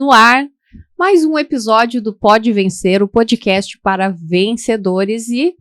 No ar, mais um episódio do Pode Vencer, o podcast para vencedores e,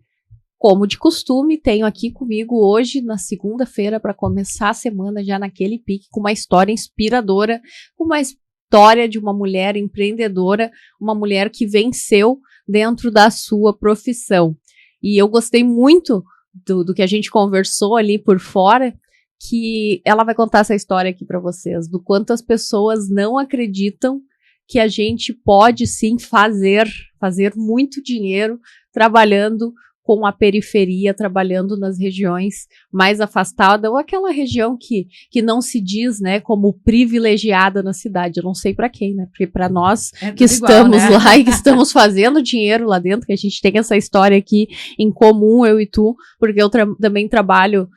como de costume, tenho aqui comigo hoje, na segunda-feira, para começar a semana já naquele pique, com uma história inspiradora, uma história de uma mulher empreendedora, uma mulher que venceu dentro da sua profissão. E eu gostei muito do que a gente conversou ali por fora, que ela vai contar essa história aqui para vocês, do quanto as pessoas não acreditam que a gente pode sim fazer muito dinheiro trabalhando com a periferia, trabalhando nas regiões mais afastadas, ou aquela região que não se diz, né, como privilegiada na cidade. Eu não sei para quem, né, porque para nós que estamos igual, né? Lá e que estamos fazendo dinheiro lá dentro, que a gente tem essa história aqui em comum, eu e tu, porque eu também trabalho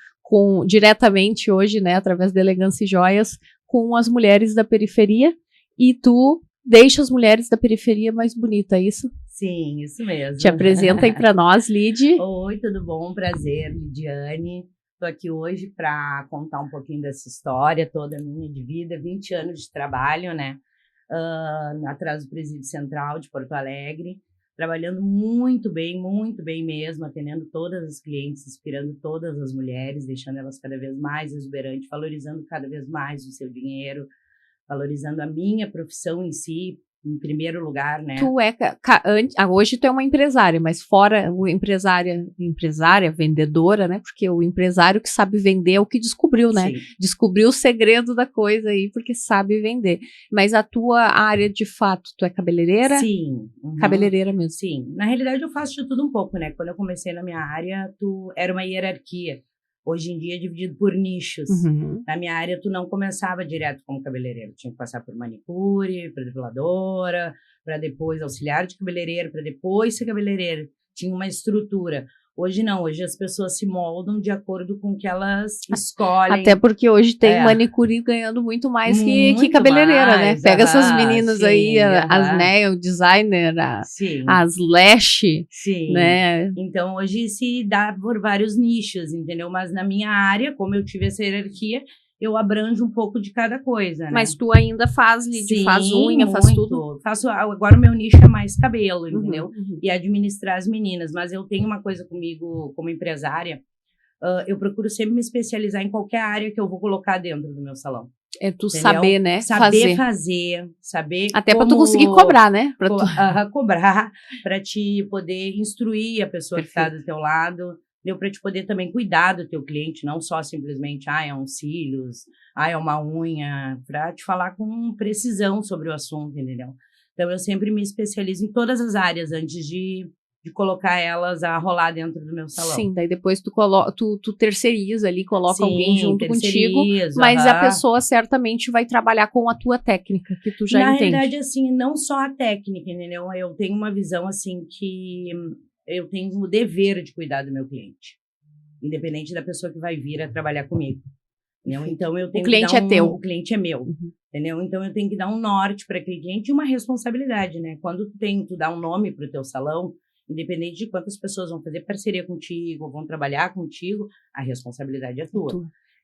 diretamente hoje, né, através da Elegância e Joias, com as mulheres da periferia, e tu deixa as mulheres da periferia mais bonitas, é isso? Sim, isso mesmo. Te apresenta aí para nós, Lid. Oi, tudo bom? Prazer, Lidiane. Estou aqui hoje para contar um pouquinho dessa história toda minha de vida, 20 anos de trabalho, né, atrás do Presídio Central de Porto Alegre, trabalhando muito bem mesmo, atendendo todas as clientes, inspirando todas as mulheres, deixando elas cada vez mais exuberantes, valorizando cada vez mais o seu dinheiro, valorizando a minha profissão em si, em primeiro lugar, né? Hoje tu é uma empresária, mas fora o empresária, vendedora, né? Porque o empresário que sabe vender é o que descobriu, né? Sim. Descobriu o segredo da coisa aí, porque sabe vender. Mas a tua área, de fato, tu é cabeleireira? Sim. Uhum. Cabeleireira mesmo? Sim. Na realidade, eu faço de tudo um pouco, né? Quando eu comecei na minha área, era uma hierarquia. Hoje em dia é dividido por nichos. Uhum. Na minha área, tu não começava direto como cabeleireiro. Tinha que passar por manicure, para depiladora, para depois auxiliar de cabeleireiro, para depois ser cabeleireiro. Tinha uma estrutura. Hoje não, hoje as pessoas se moldam de acordo com o que elas escolhem. Até porque hoje tem manicure ganhando muito mais que cabeleireira, né? Pega essas meninas aí, as nail designer, as lash, né? Então hoje se dá por vários nichos, entendeu? Mas na minha área, como eu tive essa hierarquia, eu abranjo um pouco de cada coisa, né? Mas tu ainda faz, Lid, faz unha, faz tudo? Agora o meu nicho é mais cabelo, entendeu? Uhum. E administrar as meninas. Mas eu tenho uma coisa comigo, como empresária, eu procuro sempre me especializar em qualquer área que eu vou colocar dentro do meu salão. É tu saber, né? Saber fazer, saber até para tu conseguir cobrar, né? Cobrar, para te poder instruir a pessoa que está do teu lado. Deu para te poder também cuidar do teu cliente, não só simplesmente, é uns cílios, é uma unha, para te falar com precisão sobre o assunto, entendeu? Então, eu sempre me especializo em todas as áreas antes de colocar elas a rolar dentro do meu salão. Sim, daí depois tu terceiriza ali, coloca alguém junto contigo, mas a pessoa certamente vai trabalhar com a tua técnica, que tu já entende. Na realidade, assim, não só a técnica, entendeu? Eu tenho uma visão, assim, que eu tenho o dever de cuidar do meu cliente, independente da pessoa que vai vir a trabalhar comigo. Entendeu? Então, eu tenho o cliente é teu. O cliente é meu. Uhum. Entendeu? Então, eu tenho que dar um norte para aquele cliente e uma responsabilidade, né? Quando tu dá um nome para o teu salão, independente de quantas pessoas vão fazer parceria contigo ou vão trabalhar contigo, a responsabilidade é tua.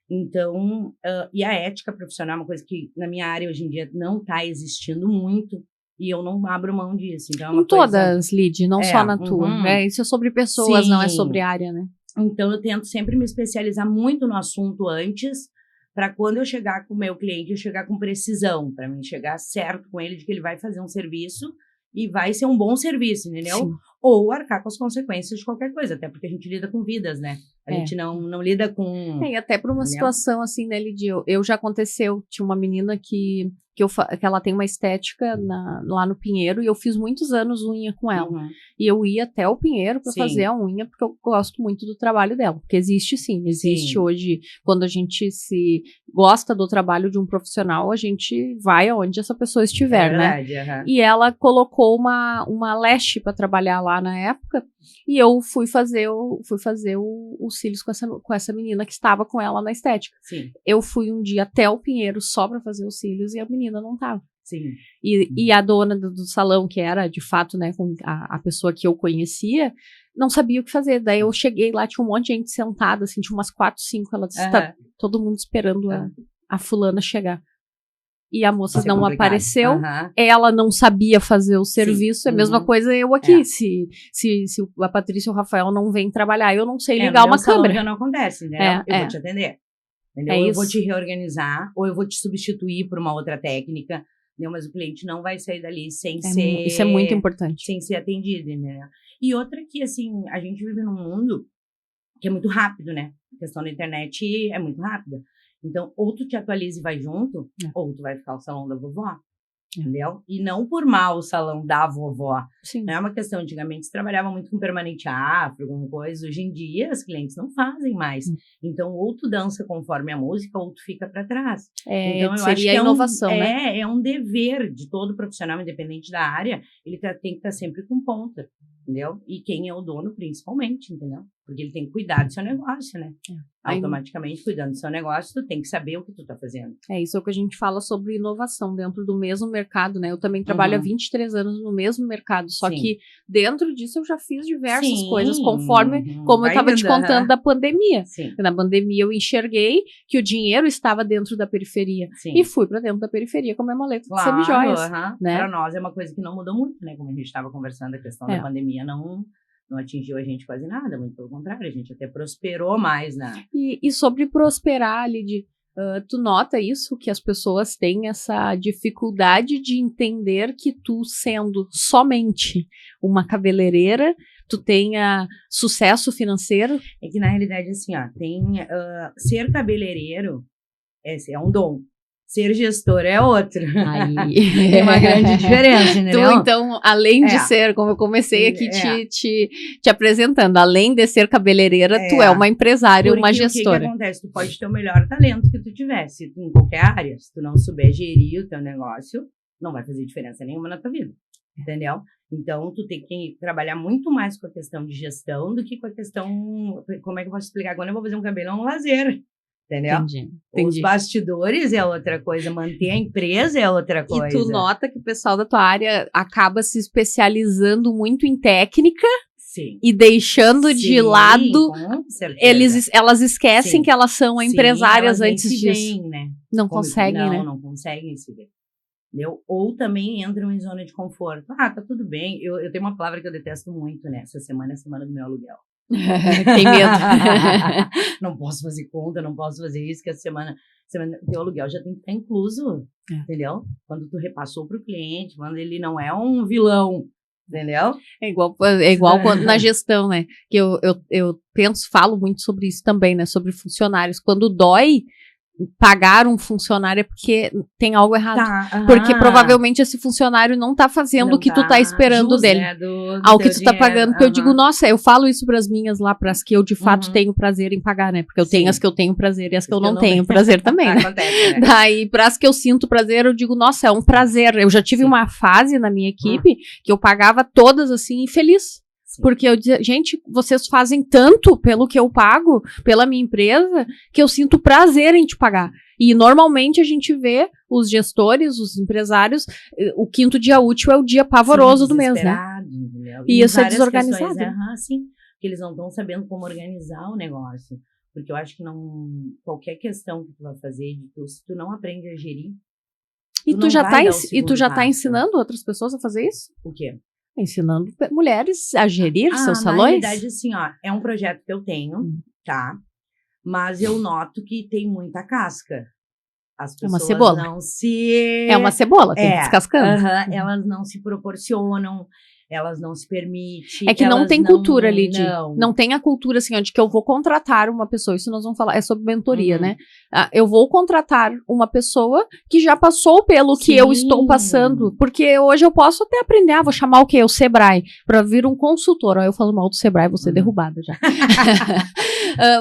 Então, e a ética profissional é uma coisa que na minha área hoje em dia não está existindo muito. E eu não abro mão disso. Então, é uma todas, Lid, não só na tua. Né? Isso é sobre pessoas, sim, não é sobre área, né? Então, eu tento sempre me especializar muito no assunto antes, para quando eu chegar com o meu cliente, eu chegar com precisão, para mim chegar certo com ele de que ele vai fazer um serviço e vai ser um bom serviço, entendeu? Sim. Ou arcar com as consequências de qualquer coisa, até porque a gente lida com vidas, né? A gente não lida com... E até por uma situação assim, né, Lid? Eu já aconteceu, tinha uma menina que ela tem uma estética lá no Pinheiro, e eu fiz muitos anos unha com ela. Uhum. E eu ia até o Pinheiro para fazer a unha, porque eu gosto muito do trabalho dela. Porque existe hoje, quando a gente se gosta do trabalho de um profissional, a gente vai aonde essa pessoa estiver, verdade, né? Uhum. E ela colocou uma lash para trabalhar lá na época, e eu fui fazer os cílios com essa menina que estava com ela na estética. Sim. Eu fui um dia até o Pinheiro só para fazer os cílios e a menina não estava. Sim. E a dona do salão, que era de fato, né, a pessoa que eu conhecia, não sabia o que fazer. Daí eu cheguei lá, tinha um monte de gente sentada, assim, tinha umas 4, 5, ela disse, tá todo mundo esperando a fulana chegar. e a moça Isso é não complicado. apareceu, Aham. ela não sabia fazer o serviço, é a mesma Uhum. coisa eu aqui, É. se a Patrícia e o Rafael não vêm trabalhar, eu não sei No ligar meu uma salão câmera. já não acontece, entendeu? É, Eu é. vou te atender. Entendeu? É Ou eu isso. vou te reorganizar, ou eu vou te substituir por uma outra técnica, entendeu? Mas o cliente não vai sair dali sem ser... Isso é muito importante. Sem ser atendido, né? E outra que, assim, a gente vive num mundo que é muito rápido, né? A questão da internet é muito rápida. Então, ou tu te atualiza e vai junto, ou tu vai ficar o salão da vovó, entendeu? E não por mal o salão da vovó. Sim. Não é uma questão, antigamente se trabalhava muito com permanente afro, alguma coisa. Hoje em dia, os clientes não fazem mais. Então, ou tu dança conforme a música, ou tu fica para trás. Então, eu seria acho que a inovação, né? É um dever de todo profissional, independente da área, ele tem que estar sempre com ponta, entendeu? E quem é o dono, principalmente, entendeu? Porque ele tem que cuidar do seu negócio, né? Automaticamente, cuidando do seu negócio, tu tem que saber o que tu tá fazendo. É isso que a gente fala sobre inovação dentro do mesmo mercado, né? Eu também trabalho há 23 anos no mesmo mercado, só que dentro disso eu já fiz diversas coisas, conforme, como eu estava te contando da pandemia. Na pandemia eu enxerguei que o dinheiro estava dentro da periferia e fui para dentro da periferia com a minha maleta de semijoias. Né? Para nós é uma coisa que não mudou muito, né? Como a gente estava conversando, a questão da pandemia não atingiu a gente quase nada, muito pelo contrário, a gente até prosperou mais, né? E sobre prosperar, Lid, tu nota isso, que as pessoas têm essa dificuldade de entender que tu, sendo somente uma cabeleireira, tu tenha sucesso financeiro? É que na realidade, assim, ó, ser cabeleireiro é um dom. Ser gestor é outro. Tem uma grande diferença, entendeu? Tu, então, além de ser, como eu comecei aqui te apresentando, além de ser cabeleireira, tu é uma empresária, uma gestora. O que acontece? Tu pode ter o melhor talento que tu tivesse em qualquer área. Se tu não souber gerir o teu negócio, não vai fazer diferença nenhuma na tua vida. Entendeu? Então, tu tem que trabalhar muito mais com a questão de gestão do que com a questão... Como é que eu posso explicar? Quando eu vou fazer um cabelo, é um lazer. Entendeu? Entendi. Os bastidores é outra coisa, manter a empresa é outra coisa. E tu nota que o pessoal da tua área acaba se especializando muito em técnica e deixando de lado, elas esquecem que elas são empresárias antes disso. Né? Não conseguem, né? Não conseguem se ver. Entendeu? Ou também entram em zona de conforto. Tá tudo bem. Eu tenho uma palavra que eu detesto muito, né? Essa semana é a semana do meu aluguel. Tem medo. Não posso fazer conta, não posso fazer isso, que a semana teu aluguel já tem que estar incluso, entendeu? Quando tu repassou para o cliente, quando ele não é um vilão, entendeu? É igual quando, na gestão, né? Que eu falo muito sobre isso também, né? Sobre funcionários. Quando dói pagar um funcionário é porque tem algo errado. Porque provavelmente esse funcionário não tá fazendo o que tu tá esperando dele. Né, ao que tu tá pagando. Porque eu digo, nossa, eu falo isso pras minhas lá, pras que eu de fato tenho prazer em pagar, né? Porque eu tenho as que eu tenho prazer e as que eu não tenho prazer também, né? Acontece, né? Daí, pras que eu sinto prazer, eu digo, nossa, é um prazer. Eu já tive uma fase na minha equipe que eu pagava todas assim, feliz. Porque eu dizia, gente, vocês fazem tanto pelo que eu pago, pela minha empresa, que eu sinto prazer em te pagar. E normalmente a gente vê os gestores, os empresários, o quinto dia útil é o dia pavoroso do mês, né? E isso é desorganizado. Sim, porque eles não estão sabendo como organizar o negócio. Porque eu acho que qualquer questão que tu vai fazer, se tu não aprende a gerir, tu já tá ensinando outras pessoas a fazer isso? O quê? Ensinando mulheres a gerir seus salões? Na verdade, assim, ó, é um projeto que eu tenho, tá? Mas eu noto que tem muita casca. As pessoas uma cebola. Não se... É uma cebola, tem que descascando. Elas não se proporcionam, elas não se permitem. É que não tem cultura ali, não tem a cultura assim, ó, de que eu vou contratar uma pessoa, isso nós vamos falar, é sobre mentoria, né? Eu vou contratar uma pessoa que já passou pelo que eu estou passando, porque hoje eu posso até aprender, vou chamar o quê? O Sebrae, para vir um consultor, eu falo mal do Sebrae, vou ser derrubada já.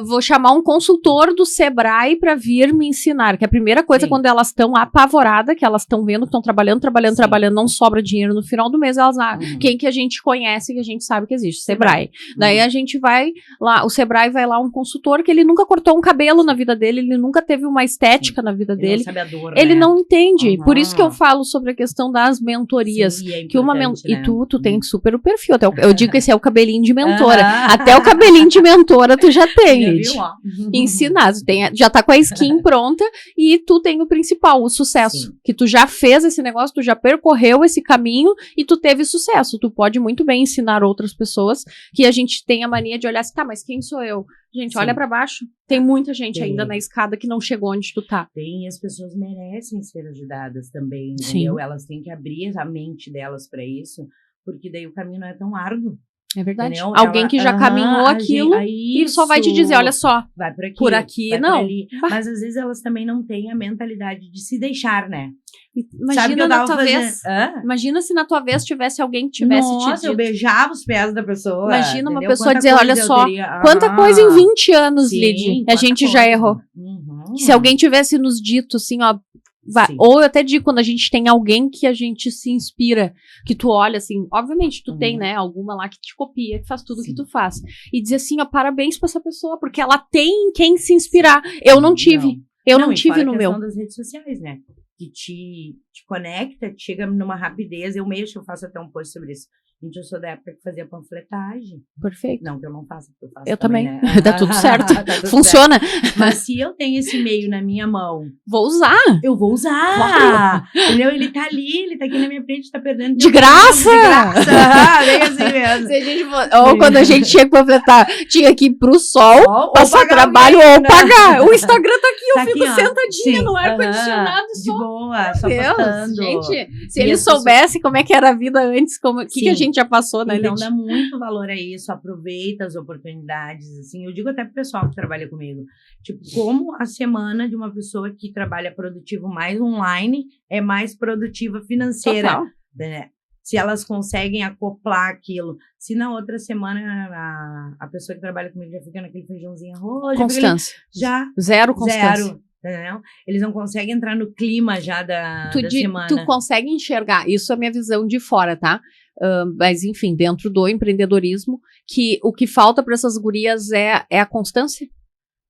Vou chamar um consultor do Sebrae para vir me ensinar, que a primeira coisa, quando elas estão apavoradas, que elas estão vendo que estão trabalhando, não sobra dinheiro no final do mês, elas, quem alguém que a gente conhece, que a gente sabe que existe, Sebrae. Daí a gente vai lá, o Sebrae vai lá um consultor que ele nunca cortou um cabelo na vida dele, ele nunca teve uma estética na vida dele. Ele não sabe a dor, Ele né? não entende. Por isso que eu falo sobre a questão das mentorias. Sim, é que uma importante, E né? tu tem super o perfil. Eu digo que esse é o cabelinho de mentora. Até o cabelinho de mentora tu já tem, Já Lid. viu, ó? Ensinar, já tá com a skin pronta e tu tem o principal, o sucesso. Sim. Que tu já fez esse negócio, tu já percorreu esse caminho e tu teve sucesso. Tu pode muito bem ensinar outras pessoas, que a gente tem a mania de olhar assim, tá, mas quem sou eu? Gente, Sim. olha pra baixo. Tem muita gente Tem. ainda na escada que não chegou onde tu tá. Tem, e as pessoas merecem ser ajudadas também, Sim. entendeu? Elas têm que abrir a mente delas para isso, porque daí o caminho não é tão árduo. É verdade. Entendeu? Alguém que já caminhou aquilo e só vai te dizer, olha só, vai por aqui, vai não. por ali. Mas às vezes elas também não têm a mentalidade de se deixar, né? Sabe que imagina eu na tava tua fazendo... vez. Hã? Imagina se na tua vez tivesse alguém que tivesse Nossa, te eu dito. beijava os pés da pessoa. Imagina uma entendeu? pessoa Quanta dizer, coisa olha eu só, teria. quanta coisa em 20 anos, Sim, Lid, a quanta gente já coisa. errou. Uhum. Se alguém tivesse nos dito assim, ó, Sim. ou eu até digo, quando a gente tem alguém que a gente se inspira, que tu olha assim, obviamente tu tem, né, alguma lá que te copia, que faz tudo o que tu faz. E dizer assim, ó, parabéns pra essa pessoa, porque ela tem em quem se inspirar. Eu não tive. Eu não e tive fora no a meu. questão das redes sociais, né? Que te conecta, te chega numa rapidez. Eu mesmo faço até um post sobre isso. Gente, eu sou da época que fazia panfletagem. Perfeito. Não que eu não faça, porque eu faço Eu também. né? Tá tudo certo. Tá tudo Funciona. certo. Mas se eu tenho esse meio na minha mão, Vou usar. eu vou usar. Entendeu? Ele tá ali, ele tá aqui na minha frente, tá perdendo De graça! De graça! Bem assim mesmo. Se a gente ou quando a gente tinha que completar, tinha que ir pro sol, passar trabalho ou pagar. O Instagram tá aqui, eu Tá fico aqui, ó. sentadinha Sim, no ar-condicionado de só. boa, só Deus, postando. gente, se E eles as pessoas- soubessem como é que era a vida antes, o que Sim. a gente já passou, né, Então Lid? dá muito valor a isso, aproveita as oportunidades, assim, eu digo até pro pessoal que trabalha comigo, tipo, como a semana de uma pessoa que trabalha produtivo mais online é mais produtiva financeira, Total. né? Se elas conseguem acoplar aquilo, se na outra semana a pessoa que trabalha comigo já fica naquele feijãozinho arroz, já fica ali, Constância. já Zero constância. zero, entendeu? Eles não conseguem entrar no clima já da semana. Tu consegue enxergar, isso é a minha visão de fora, tá? Mas enfim, dentro do empreendedorismo, que o que falta para essas gurias é a constância.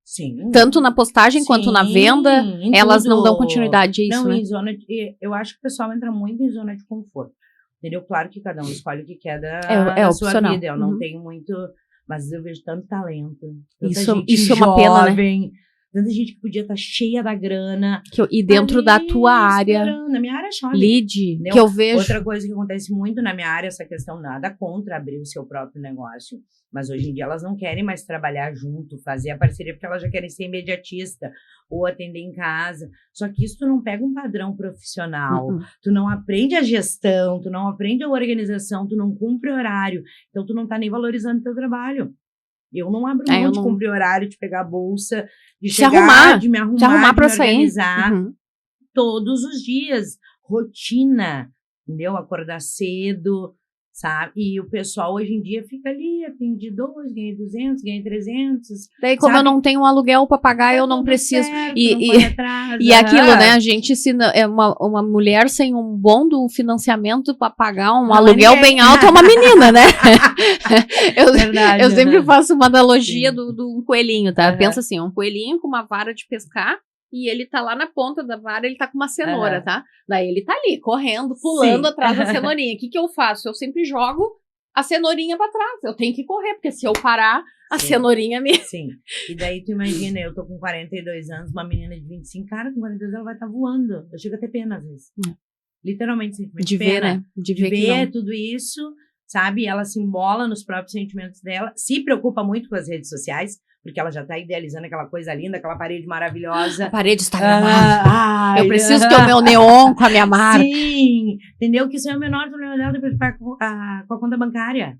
Sim. Tanto na postagem quanto na venda, em elas tudo. não dão continuidade a isso, Não, né? em zona de, eu acho que o pessoal entra muito em zona de conforto. Entendeu? Claro que cada um escolhe o que quer da sua opcional. vida. Eu não Uhum. tenho muito, mas eu vejo tanto talento. Tanta Isso gente é uma pena, né? jovem, tanta gente que podia estar cheia da grana. E dentro da ali tua área, esperando. Na minha área é chave. lead, Entendeu? que eu vejo. Outra coisa que acontece muito na minha área, essa questão, nada contra abrir o seu próprio negócio, mas hoje em dia elas não querem mais trabalhar junto, fazer a parceria, porque elas já querem ser imediatista ou atender em casa. Só que isso tu não pega um padrão profissional, tu não aprende a gestão, tu não aprende a organização, tu não cumpre horário, então tu não tá nem valorizando o teu trabalho. Eu não abro mão de cumprir horário, de pegar a bolsa, de se chegar, arrumar, de me arrumar, se arrumar de pra me sair. organizar Uhum. todos os dias, rotina, entendeu? Acordar cedo, sabe? E o pessoal hoje em dia fica ali, atende 2, ganha 200, ganha 300. Daí, como sabe? eu não tenho um aluguel pra pagar, eu não tudo preciso. certo, E- não e- corre atrás, E aquilo, né? A gente, se não- é uma mulher sem um bom do financiamento pra pagar um Não é aluguel ninguém. bem alto é uma menina, né? Verdade, Eu sempre né? faço uma analogia Sim. do um coelhinho, tá? Aham. Pensa assim, um coelhinho com uma vara de pescar e ele tá lá na ponta da vara, ele tá com uma cenoura, Aham. tá? Daí ele tá ali, correndo, pulando Sim. atrás da cenourinha. O que eu faço? Eu sempre jogo a cenourinha pra trás. Eu tenho que correr, porque se eu parar, a Sim. cenourinha me... Sim. E daí tu imagina, eu tô com 42 anos, uma menina de 25, cara, com 42 ela vai estar voando. Eu chego a ter pena às vezes. Literalmente, sentimento De ver, pena. né? De De ver que não. ver tudo isso, sabe? Ela se embola nos próprios sentimentos dela, se preocupa muito com as redes sociais, porque ela já tá idealizando aquela coisa linda, aquela parede maravilhosa. A parede instagramável. Ai, Eu preciso ter o meu neon com a minha marca. Sim, entendeu? Que isso é o menor problema dela depois com a conta bancária.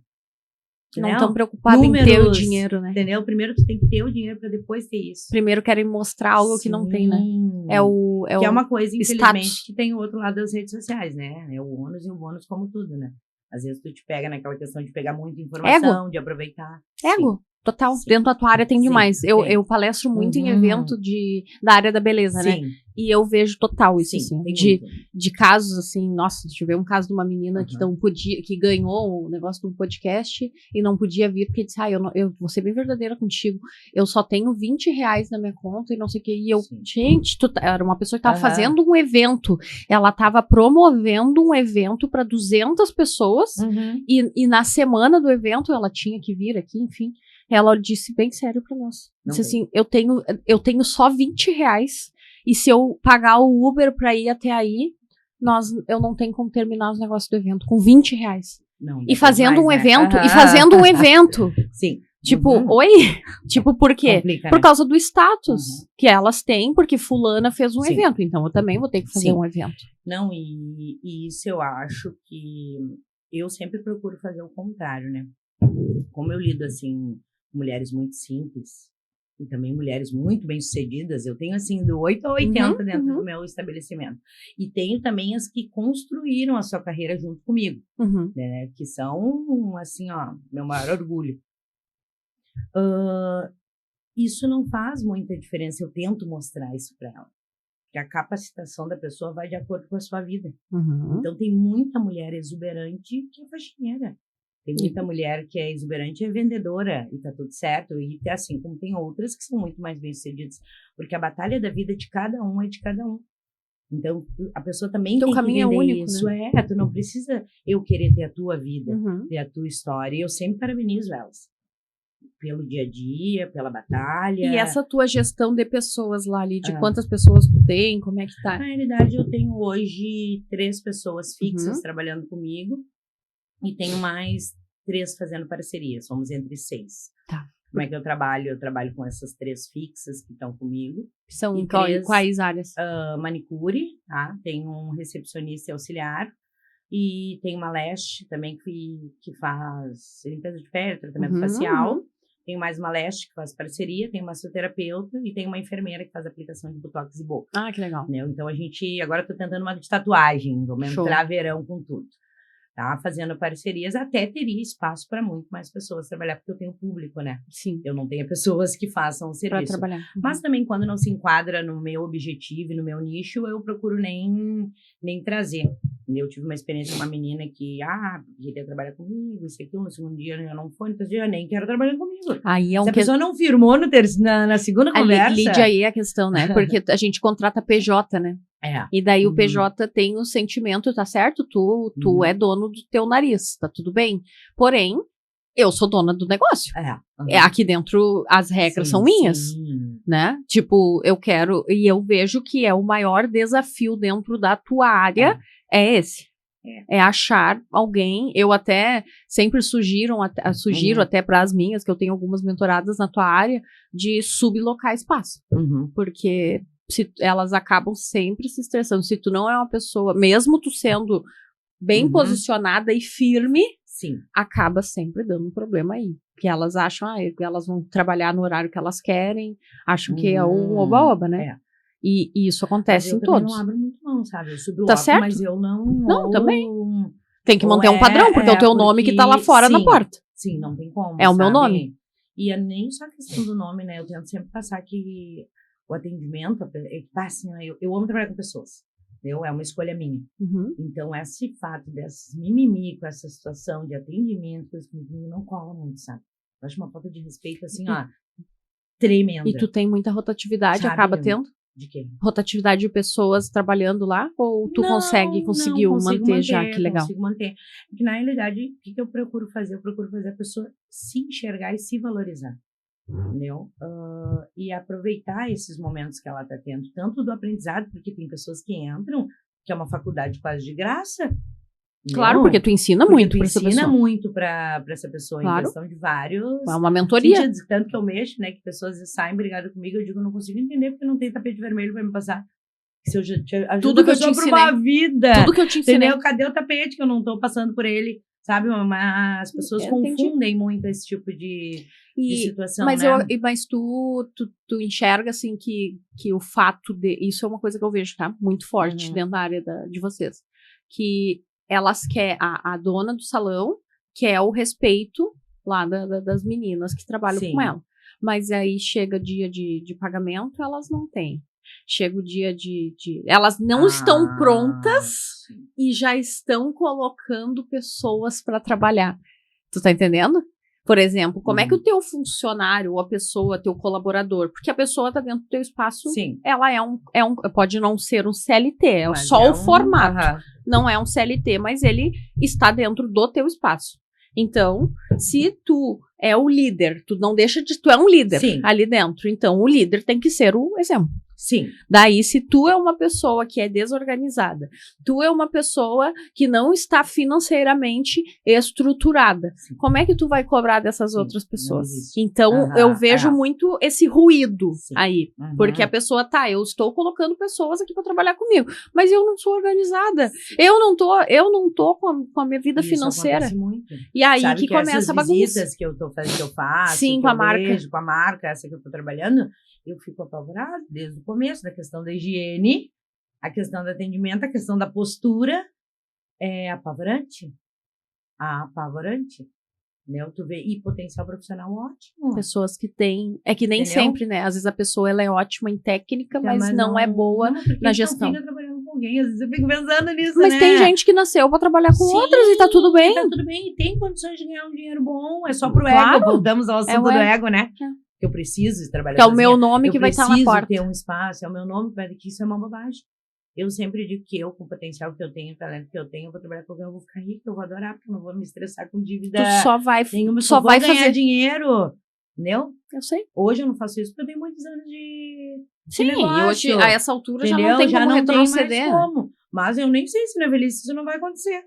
Não Entendeu? estão preocupados em ter o Números, dinheiro, né? Entendeu? Primeiro tu tem que ter o dinheiro pra depois ter isso. Primeiro querem mostrar algo que não tem, né? Sim. É o Que é uma coisa, infelizmente, status. que tem o outro lado das redes sociais, né? É o ônus e o bônus, como tudo, né? Às vezes tu te pega naquela questão de pegar muita informação, de aproveitar. ego. Total. Sim. Dentro da tua área tem Sim, demais. tem. Eu palestro muito em Uhum. evento da área da beleza, né? Sim. E eu vejo total isso, Sim, assim, tem de casos, assim, nossa, deixa eu ver um caso de uma menina que não podia, que ganhou o negócio de um podcast e não podia vir, porque disse, eu vou ser bem verdadeira contigo, eu só tenho R$20 na minha conta e não sei o que, e eu, gente, era uma pessoa que tava fazendo um evento, ela tava promovendo um evento para 200 pessoas, e na semana do evento ela tinha que vir aqui, enfim, ela disse bem sério pra nós, disse assim, eu tenho só R$20, e se eu pagar o Uber pra ir até aí, eu não tenho como terminar os negócios do evento com R$20. Não, e fazendo mais, um né? evento, e fazendo um evento. Sim. Tipo, oi? Tipo, por quê? Complica, por né? causa do status que elas têm, porque fulana fez um Sim. evento, então eu também vou ter que fazer um evento. Não, e isso eu acho que eu sempre procuro fazer o contrário, né? Como eu lido, assim, com mulheres muito simples, e também mulheres muito bem-sucedidas, eu tenho, assim, do 8 ao 80 dentro do meu estabelecimento. E tenho também as que construíram a sua carreira junto comigo, né? Que são, assim, ó, meu maior orgulho. Isso não faz muita diferença, eu tento mostrar isso para ela. Porque a capacitação da pessoa vai de acordo com a sua vida. Então, tem muita mulher exuberante que é faxineira. Tem muita mulher que é exuberante e é vendedora, e tá tudo certo. E assim como tem outras que são muito mais bem-sucedidas. Porque a batalha da vida de cada um é de cada um. Então, a pessoa também tem que vender único, isso. Né? Tu não precisa eu querer ter a tua vida, ter a tua história. E eu sempre parabenizo elas. Pelo dia a dia, pela batalha. E essa tua gestão de pessoas lá ali, de quantas pessoas tu tem, como é que tá? Na realidade, eu tenho hoje 3 pessoas fixas trabalhando comigo. E tenho mais 3 fazendo parceria. Somos entre 6. Tá. Como é que eu trabalho? Eu trabalho com essas 3 fixas que estão comigo. São em quais áreas? Manicure, tá? Tem um recepcionista e auxiliar. E tem uma leste também que faz limpeza de pele, tratamento facial. Tem mais uma leste que faz parceria. Tem uma massoterapeuta e tem uma enfermeira que faz aplicação de botox e boca. Ah, que legal. Né? Então, agora eu tô tentando uma de tatuagem. Vamos entrar verão com tudo. Tá, fazendo parcerias, até teria espaço para muito mais pessoas trabalhar, porque eu tenho público, né? Sim. Eu não tenho pessoas que façam o serviço. Pra trabalhar. Mas também, quando não se enquadra no meu objetivo e no meu nicho, eu procuro nem trazer. Eu tive uma experiência com uma menina que, queria trabalhar comigo, isso aqui, no segundo dia eu não foi, no terceiro dia eu nem quero trabalhar comigo. Aí Se a pessoa não firmou na segunda conversa... Lídia, aí é a questão, né? Porque a gente contrata PJ, né? E daí o PJ tem o sentimento, tá certo? Tu é dono do teu nariz, tá tudo bem. Porém, eu sou dona do negócio. Aqui dentro as regras são minhas, né? Tipo, eu quero, e eu vejo que é o maior desafio dentro da tua área, é esse. É achar alguém, eu até sempre sugiro até para as minhas, que eu tenho algumas mentoradas na tua área, de sublocar espaço. Porque elas acabam sempre se estressando. Se tu não é uma pessoa, mesmo tu sendo bem posicionada e firme, acaba sempre dando um problema aí. Porque elas acham, elas vão trabalhar no horário que elas querem, acham que é um oba-oba, né? E isso acontece em todos. Eu não abro muito mão, sabe? Eu subloco, tá certo? mas eu não... Não, também. Tem que manter um padrão, porque é o teu nome que tá lá fora na porta. Sim, não tem como, é o meu nome. E é nem só a questão do nome, né? Eu tento sempre passar que o atendimento, assim, eu amo trabalhar com pessoas, entendeu? É uma escolha minha. Então, esse fato desse mimimi com essa situação de atendimento, não cola muito, sabe? Eu acho uma falta de respeito, assim, tremenda. E tu tem muita rotatividade, sabe, acaba tendo? De quê? Rotatividade de pessoas trabalhando lá? Ou tu conseguiu manter já? Que legal. Consigo manter. Porque, na realidade, o que eu procuro fazer? Eu procuro fazer a pessoa se enxergar e se valorizar. Entendeu? E aproveitar esses momentos que ela está tendo, tanto do aprendizado, porque tem pessoas que entram, que é uma faculdade quase de graça. Claro, porque tu ensina muito para essa pessoa. Ensina muito para essa pessoa, em questão de vários... É uma mentoria. Sentidos, tanto que eu mexo, né, que pessoas saem brigadas comigo, eu digo, não consigo entender porque não tem tapete vermelho para me passar. Se eu já te ajudo tudo que eu te ensinei. Uma vida. Tudo que eu te ensinei. Entendeu? Cadê o tapete que eu não tô passando por ele? Sabe, mas as pessoas confundem muito esse tipo de situação, mas né? Mas tu enxerga, assim, que o fato de... Isso é uma coisa que eu vejo, tá? Muito forte dentro da área de vocês. Que elas querem... A dona do salão quer o respeito lá das meninas que trabalham com ela. Mas aí chega dia de pagamento, elas não têm. Chega o dia elas não estão prontas e já estão colocando pessoas para trabalhar. Tu tá entendendo? Por exemplo, como é que o teu funcionário, ou a pessoa, teu colaborador, porque a pessoa tá dentro do teu espaço, Sim. ela pode não ser um CLT, é só o formato. Não é um CLT, mas ele está dentro do teu espaço. Então, se tu é o líder, tu é um líder ali dentro, então o líder tem que ser o exemplo. Sim. Daí, se tu é uma pessoa que é desorganizada, tu é uma pessoa que não está financeiramente estruturada, como é que tu vai cobrar dessas outras pessoas? Então, eu vejo muito esse ruído aí, porque a pessoa eu estou colocando pessoas aqui para trabalhar comigo, mas eu não sou organizada, eu não tô com a minha vida financeira. Muito. E aí que começa a bagunça. Visitas que eu faço, sim, com a marca, com a marca, essa que eu tô trabalhando, eu fico apavorada desde o começo, da questão da higiene, a questão do atendimento, a questão da postura, é apavorante. Apavorante. Né? Tu vê, e potencial profissional ótimo. Pessoas que têm, é que nem sempre, né? Às vezes a pessoa ela é ótima em técnica, mas não é boa na gestão. Não fica trabalhando com alguém, às vezes eu fico pensando nisso, mas tem gente que nasceu pra trabalhar com outras e tá tudo bem. Tá tudo bem, e tem condições de ganhar um dinheiro bom, é só pro ego, voltamos ao assunto do ego, né? Eu preciso trabalhar que é o meu nome que vai estar na porta. Eu preciso ter um espaço, é o meu nome, que isso é uma bobagem. Eu sempre digo que eu, com o potencial que eu tenho, o talento que eu tenho, eu vou trabalhar com alguém, eu vou ficar rica, eu vou adorar, porque eu não vou me estressar com dívida. Tu só vai ganhar fazer dinheiro, entendeu? Eu sei. Hoje eu não faço isso porque eu tenho muitos anos de negócio. E hoje, a essa altura, entendeu? já não tem como retroceder. Tem mais como. Mas eu nem sei se na velhice isso não vai acontecer.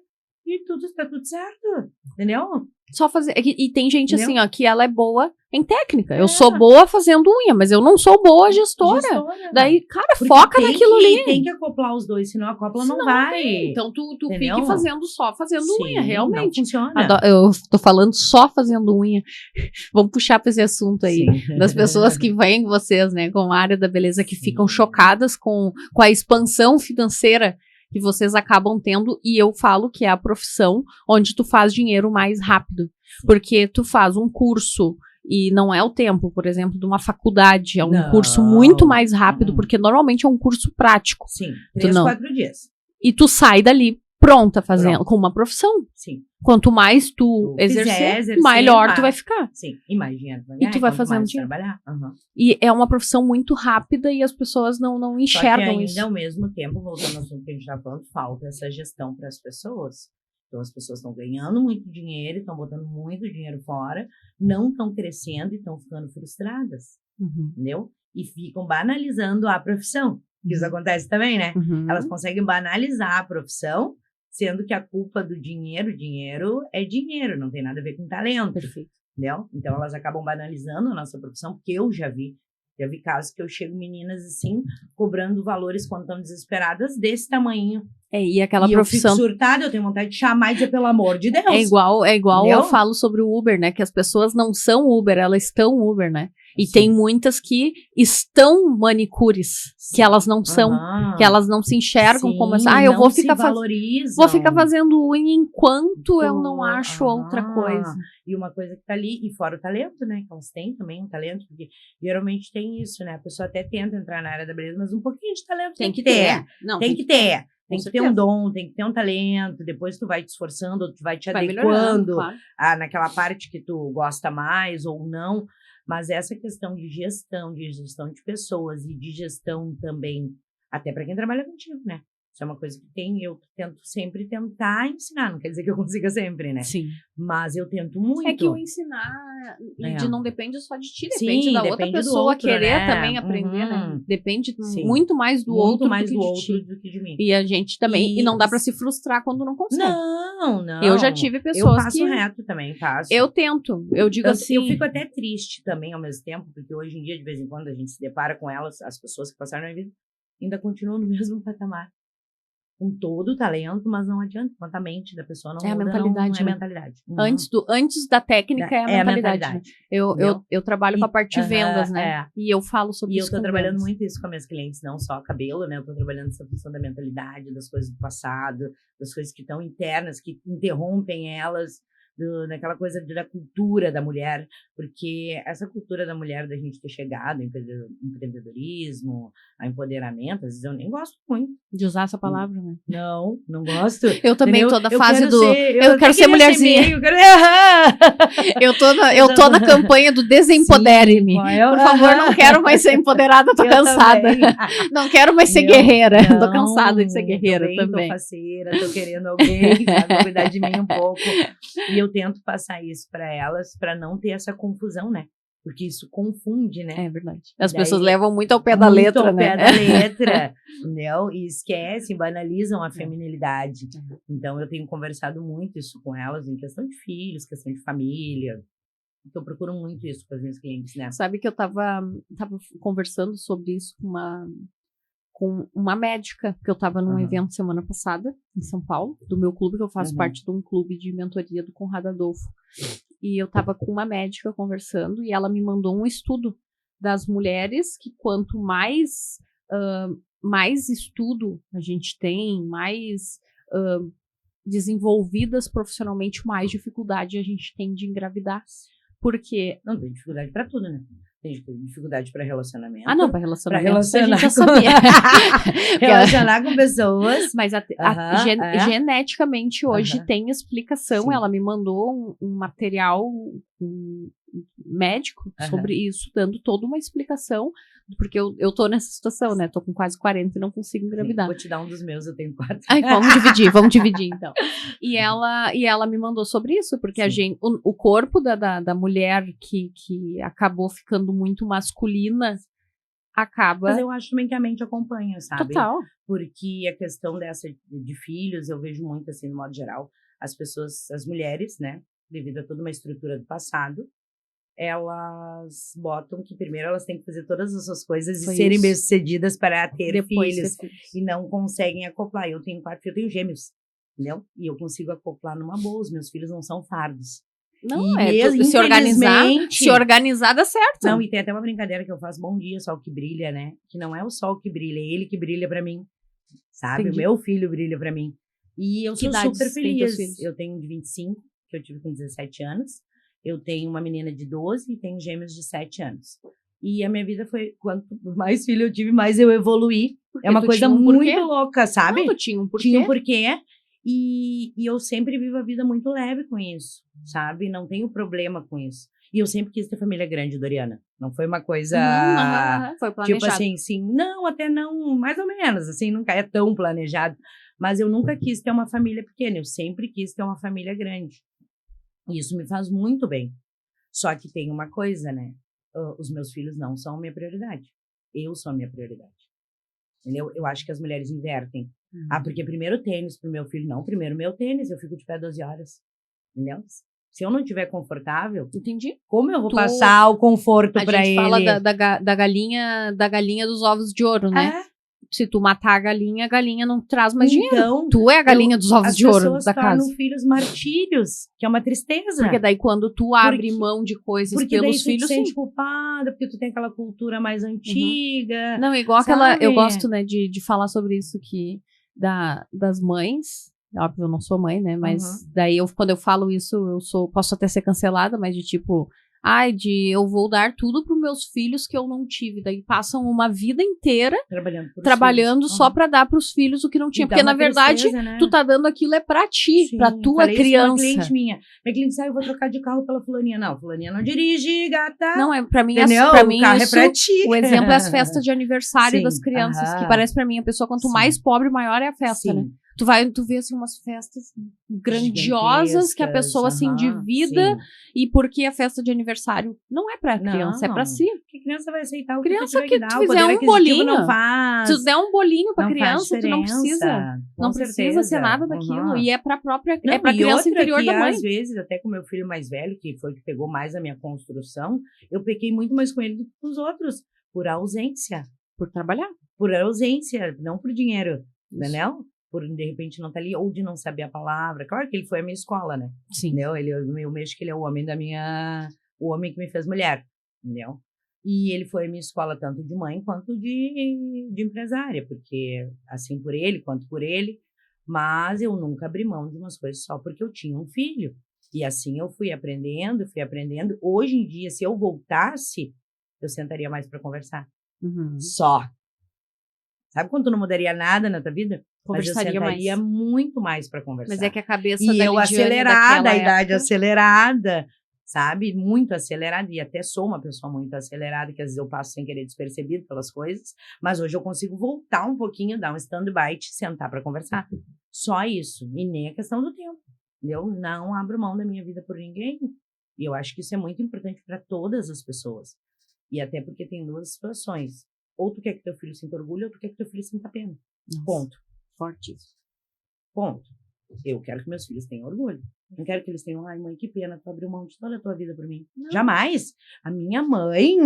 E tá tudo certo, entendeu? Só fazer. E tem gente assim, ó, que ela é boa em técnica. Eu sou boa fazendo unha, mas eu não sou boa gestora. Daí, cara, porque foca naquilo ali. Tem que acoplar os dois, senão a copla não vai. Então tu fique fazendo unha, realmente. Não funciona. Eu tô falando só fazendo unha. Vamos puxar pra esse assunto aí. Das pessoas que vêm vocês, né, com a área da beleza, que ficam chocadas com a expansão financeira que vocês acabam tendo, e eu falo que é a profissão onde tu faz dinheiro mais rápido, porque tu faz um curso e não é o tempo, por exemplo, de uma faculdade, é um curso muito mais rápido, porque normalmente é um curso prático. Sim, 3-4 dias. E tu sai dali pronta fazendo, com uma profissão. Sim. Quanto mais tu exercer, melhor tu vai ficar. Sim, imagina. E tu vai fazendo dinheiro. E é uma profissão muito rápida e as pessoas não enxergam isso. Só que ainda, ao mesmo tempo, voltando ao assunto que a gente está falando, falta essa gestão para as pessoas. Então, as pessoas estão ganhando muito dinheiro, estão botando muito dinheiro fora, não estão crescendo e estão ficando frustradas, entendeu? E ficam banalizando a profissão. Isso acontece também, né? Elas conseguem banalizar a profissão, sendo que a culpa do dinheiro é dinheiro, não tem nada a ver com talento. Perfeito. Entendeu? Então, elas acabam banalizando a nossa profissão, porque eu já vi casos que eu chego meninas assim, cobrando valores quando estão desesperadas desse tamanho. E aquela profissão... eu fico surtada, eu tenho vontade de chamar e dizer, pelo amor de Deus. É igual eu falo sobre o Uber, né? Que as pessoas não são Uber, elas estão Uber, né? E tem muitas que estão manicures, que elas não são, que elas não se enxergam como assim, eu vou ficar fazendo unha enquanto eu não acho outra coisa. E uma coisa que tá ali, e fora o talento, né? Que elas têm também um talento, porque geralmente tem isso, né? A pessoa até tenta entrar na área da beleza, mas um pouquinho de talento tem que ter. Tem que ter. Tem que ter um dom, tem que ter um talento, depois tu vai te esforçando, tu vai te adequando naquela parte que tu gosta mais ou não. Mas essa questão de gestão de pessoas e de gestão também, até para quem trabalha contigo, né? Isso é uma coisa que eu tento sempre tentar ensinar, não quer dizer que eu consiga sempre, né? Sim. Mas eu tento muito. É que o ensinar não depende só de ti, depende da outra pessoa querer também aprender, né? Depende muito mais do outro do que de mim. E a gente também, e não dá pra se frustrar quando não consegue. Não. Eu já tive pessoas eu passo reto também, passo. Eu tento, eu digo assim... Eu fico até triste também ao mesmo tempo, porque hoje em dia, de vez em quando, a gente se depara com elas, as pessoas que passaram na vida, ainda continuam no mesmo patamar. Com todo o talento, mas não adianta, quanto a mente da pessoa não muda, a mentalidade, não é mentalidade. Antes da técnica é a mentalidade. Né? Eu trabalho com a parte de vendas, né? E eu falo sobre isso. E eu tô trabalhando muito isso com minhas clientes, não só cabelo, né? Eu tô trabalhando essa função da mentalidade, das coisas do passado, das coisas que estão internas, que interrompem elas, daquela coisa da cultura da mulher, porque essa cultura da mulher, da gente ter chegado em empreendedorismo, a empoderamento, às vezes eu nem gosto muito. De usar essa palavra, né? Não gosto. Eu também entendeu? tô da fase do... Eu quero ser mulherzinha. Eu tô na campanha do desempodere-me. Por favor, não quero mais ser empoderada, tô cansada. Não quero mais ser guerreira. Tô cansada de ser guerreira também. Tô faceira, tô querendo alguém, sabe, cuidar de mim um pouco. E eu tento passar isso para elas, para não ter essa confusão, né? Porque isso confunde, né? É verdade. As pessoas levam muito ao pé da letra, né? Muito ao pé da letra, entendeu? E esquecem, banalizam a feminilidade. Então, eu tenho conversado muito isso com elas, em questão de filhos, questão de família. Então, eu procuro muito isso com as minhas clientes, né? Sabe que eu tava conversando sobre isso com uma médica, que eu estava num evento semana passada, em São Paulo, do meu clube, que eu faço parte de um clube de mentoria do Conrado Adolfo. E eu estava com uma médica conversando, e ela me mandou um estudo das mulheres, que quanto mais estudo a gente tem, mais desenvolvidas profissionalmente, mais dificuldade a gente tem de engravidar. Porque... Não, tem dificuldade para tudo, né? Tem dificuldade para relacionamento. Ah, não, para relacionamento. Pra relacionar a gente já sabia. Relacionar com pessoas. Mas geneticamente hoje tem explicação. Sim. Ela me mandou um material médico sobre isso, dando toda uma explicação. Porque eu tô nessa situação, né? Tô com quase 40 e não consigo engravidar. Sim, vou te dar um dos meus, eu tenho 4. Ai, vamos dividir então. E ela me mandou sobre isso, porque o corpo da mulher que acabou ficando muito masculina acaba... Mas eu acho também que a mente acompanha, sabe? Total. Porque a questão dessa de filhos, eu vejo muito assim, no modo geral, as mulheres, né? Devido a toda uma estrutura do passado, elas botam que primeiro elas têm que fazer todas as suas coisas e serem bem-sucedidas para ter filhos. E não conseguem acoplar. Eu tenho 4 filhos, eu tenho gêmeos, entendeu? E eu consigo acoplar numa boa. Os meus filhos não são fardos. Não, se organizar dá certo. Não, e tem até uma brincadeira que eu faço, bom dia, sol que brilha, né? Que não é o sol que brilha, é ele que brilha pra mim, sabe? Entendi. O meu filho brilha pra mim. E eu sou super feliz. Eu tenho um de 25, que eu tive com 17 anos. Eu tenho uma menina de 12 e tenho gêmeos de 7 anos. E a minha vida foi, quanto mais filho eu tive, mais eu evoluí. É uma coisa muito louca, sabe? Não, tu tinha um porquê. Tinha um porquê. E eu sempre vivo a vida muito leve com isso, sabe? Não tenho problema com isso. E eu sempre quis ter família grande, Doriana. Não foi uma coisa... Foi planejado. Tipo assim, não, até não, mais ou menos, assim, nunca é tão planejado. Mas eu nunca quis ter uma família pequena, eu sempre quis ter uma família grande. E isso me faz muito bem. Só que tem uma coisa, né? Os meus filhos não são a minha prioridade. Eu sou a minha prioridade. Entendeu? Eu acho que as mulheres invertem. Porque primeiro tênis pro meu filho. Não, primeiro meu tênis, eu fico de pé 12 horas. Entendeu? Se eu não estiver confortável, entendi. Como eu vou passar o conforto para ele? A gente fala da galinha dos ovos de ouro, né? Se tu matar a galinha não traz mais dinheiro. Tu é a galinha dos ovos de ouro da casa. As pessoas tornam filhos martírios, que é uma tristeza. Porque daí quando tu abre mão de coisas pelos filhos... Porque daí tu te sente culpada, porque tu tem aquela cultura mais antiga. Não, igual aquela... Eu gosto, né, de falar sobre isso que... Das mães... Óbvio, eu não sou mãe, né? Mas daí, quando eu falo isso, posso até ser cancelada, mas de tipo... eu vou dar tudo para os meus filhos que eu não tive. Daí passam uma vida inteira trabalhando só para dar para os filhos o que não tinha. Porque, na verdade, tristeza, né? Tu tá dando aquilo é para ti, para tua criança. Isso uma cliente minha cliente disse, eu vou trocar de carro pela fulaninha. Não, fulaninha não dirige, gata. Não, para mim, o carro é pra ti. O exemplo é as festas de aniversário das crianças, que parece para mim, a pessoa, quanto mais pobre, maior é a festa, né? Tu vê, assim, umas festas grandiosas que a pessoa, assim, endivida. E porque a festa de aniversário não é pra criança, é pra si. Que criança vai aceitar o criança que tu fizer um bolinho. Não faz. Se tu der um bolinho pra não criança, tu não precisa. Não precisa ser nada daquilo. E é pra própria... é pra criança interior da mãe. Às vezes, até com meu filho mais velho, que foi que pegou mais a minha construção, eu pequei muito mais com ele do que com os outros. Por ausência. Por trabalhar. Por ausência, não por dinheiro. Entendeu? Por de repente não estar ali, ou de não saber a palavra. Claro que ele foi a minha escola, né? Sim. Entendeu? Eu acho que ele é o homem o homem que me fez mulher, entendeu? E ele foi a minha escola tanto de mãe quanto de empresária, porque assim por ele, quanto por ele, mas eu nunca abri mão de umas coisas só porque eu tinha um filho. E assim eu fui aprendendo. Hoje em dia, se eu voltasse, eu sentaria mais para conversar. Só. Sabe quando tu não mudaria nada na tua vida? Conversaria Mas eu sentaria muito mais para conversar. Mas é que a cabeça e da eu Lidiane acelerada, a idade época... acelerada, sabe? Muito acelerada. E até sou uma pessoa muito acelerada, que às vezes eu passo sem querer despercebido pelas coisas. Mas hoje eu consigo voltar um pouquinho, dar um stand-by e sentar para conversar. Só isso. E nem a questão do tempo. Eu não abro mão da minha vida por ninguém. E eu acho que isso é muito importante para todas as pessoas. E até porque tem duas situações. Ou tu quer que teu filho sinta orgulho, ou tu quer que teu filho sinta pena. Nossa, ponto. Forte isso. Ponto. Eu quero que meus filhos tenham orgulho. Não quero que eles tenham, ai mãe, que pena, tu abriu mão de toda a tua vida por mim. Não. Jamais. A minha mãe,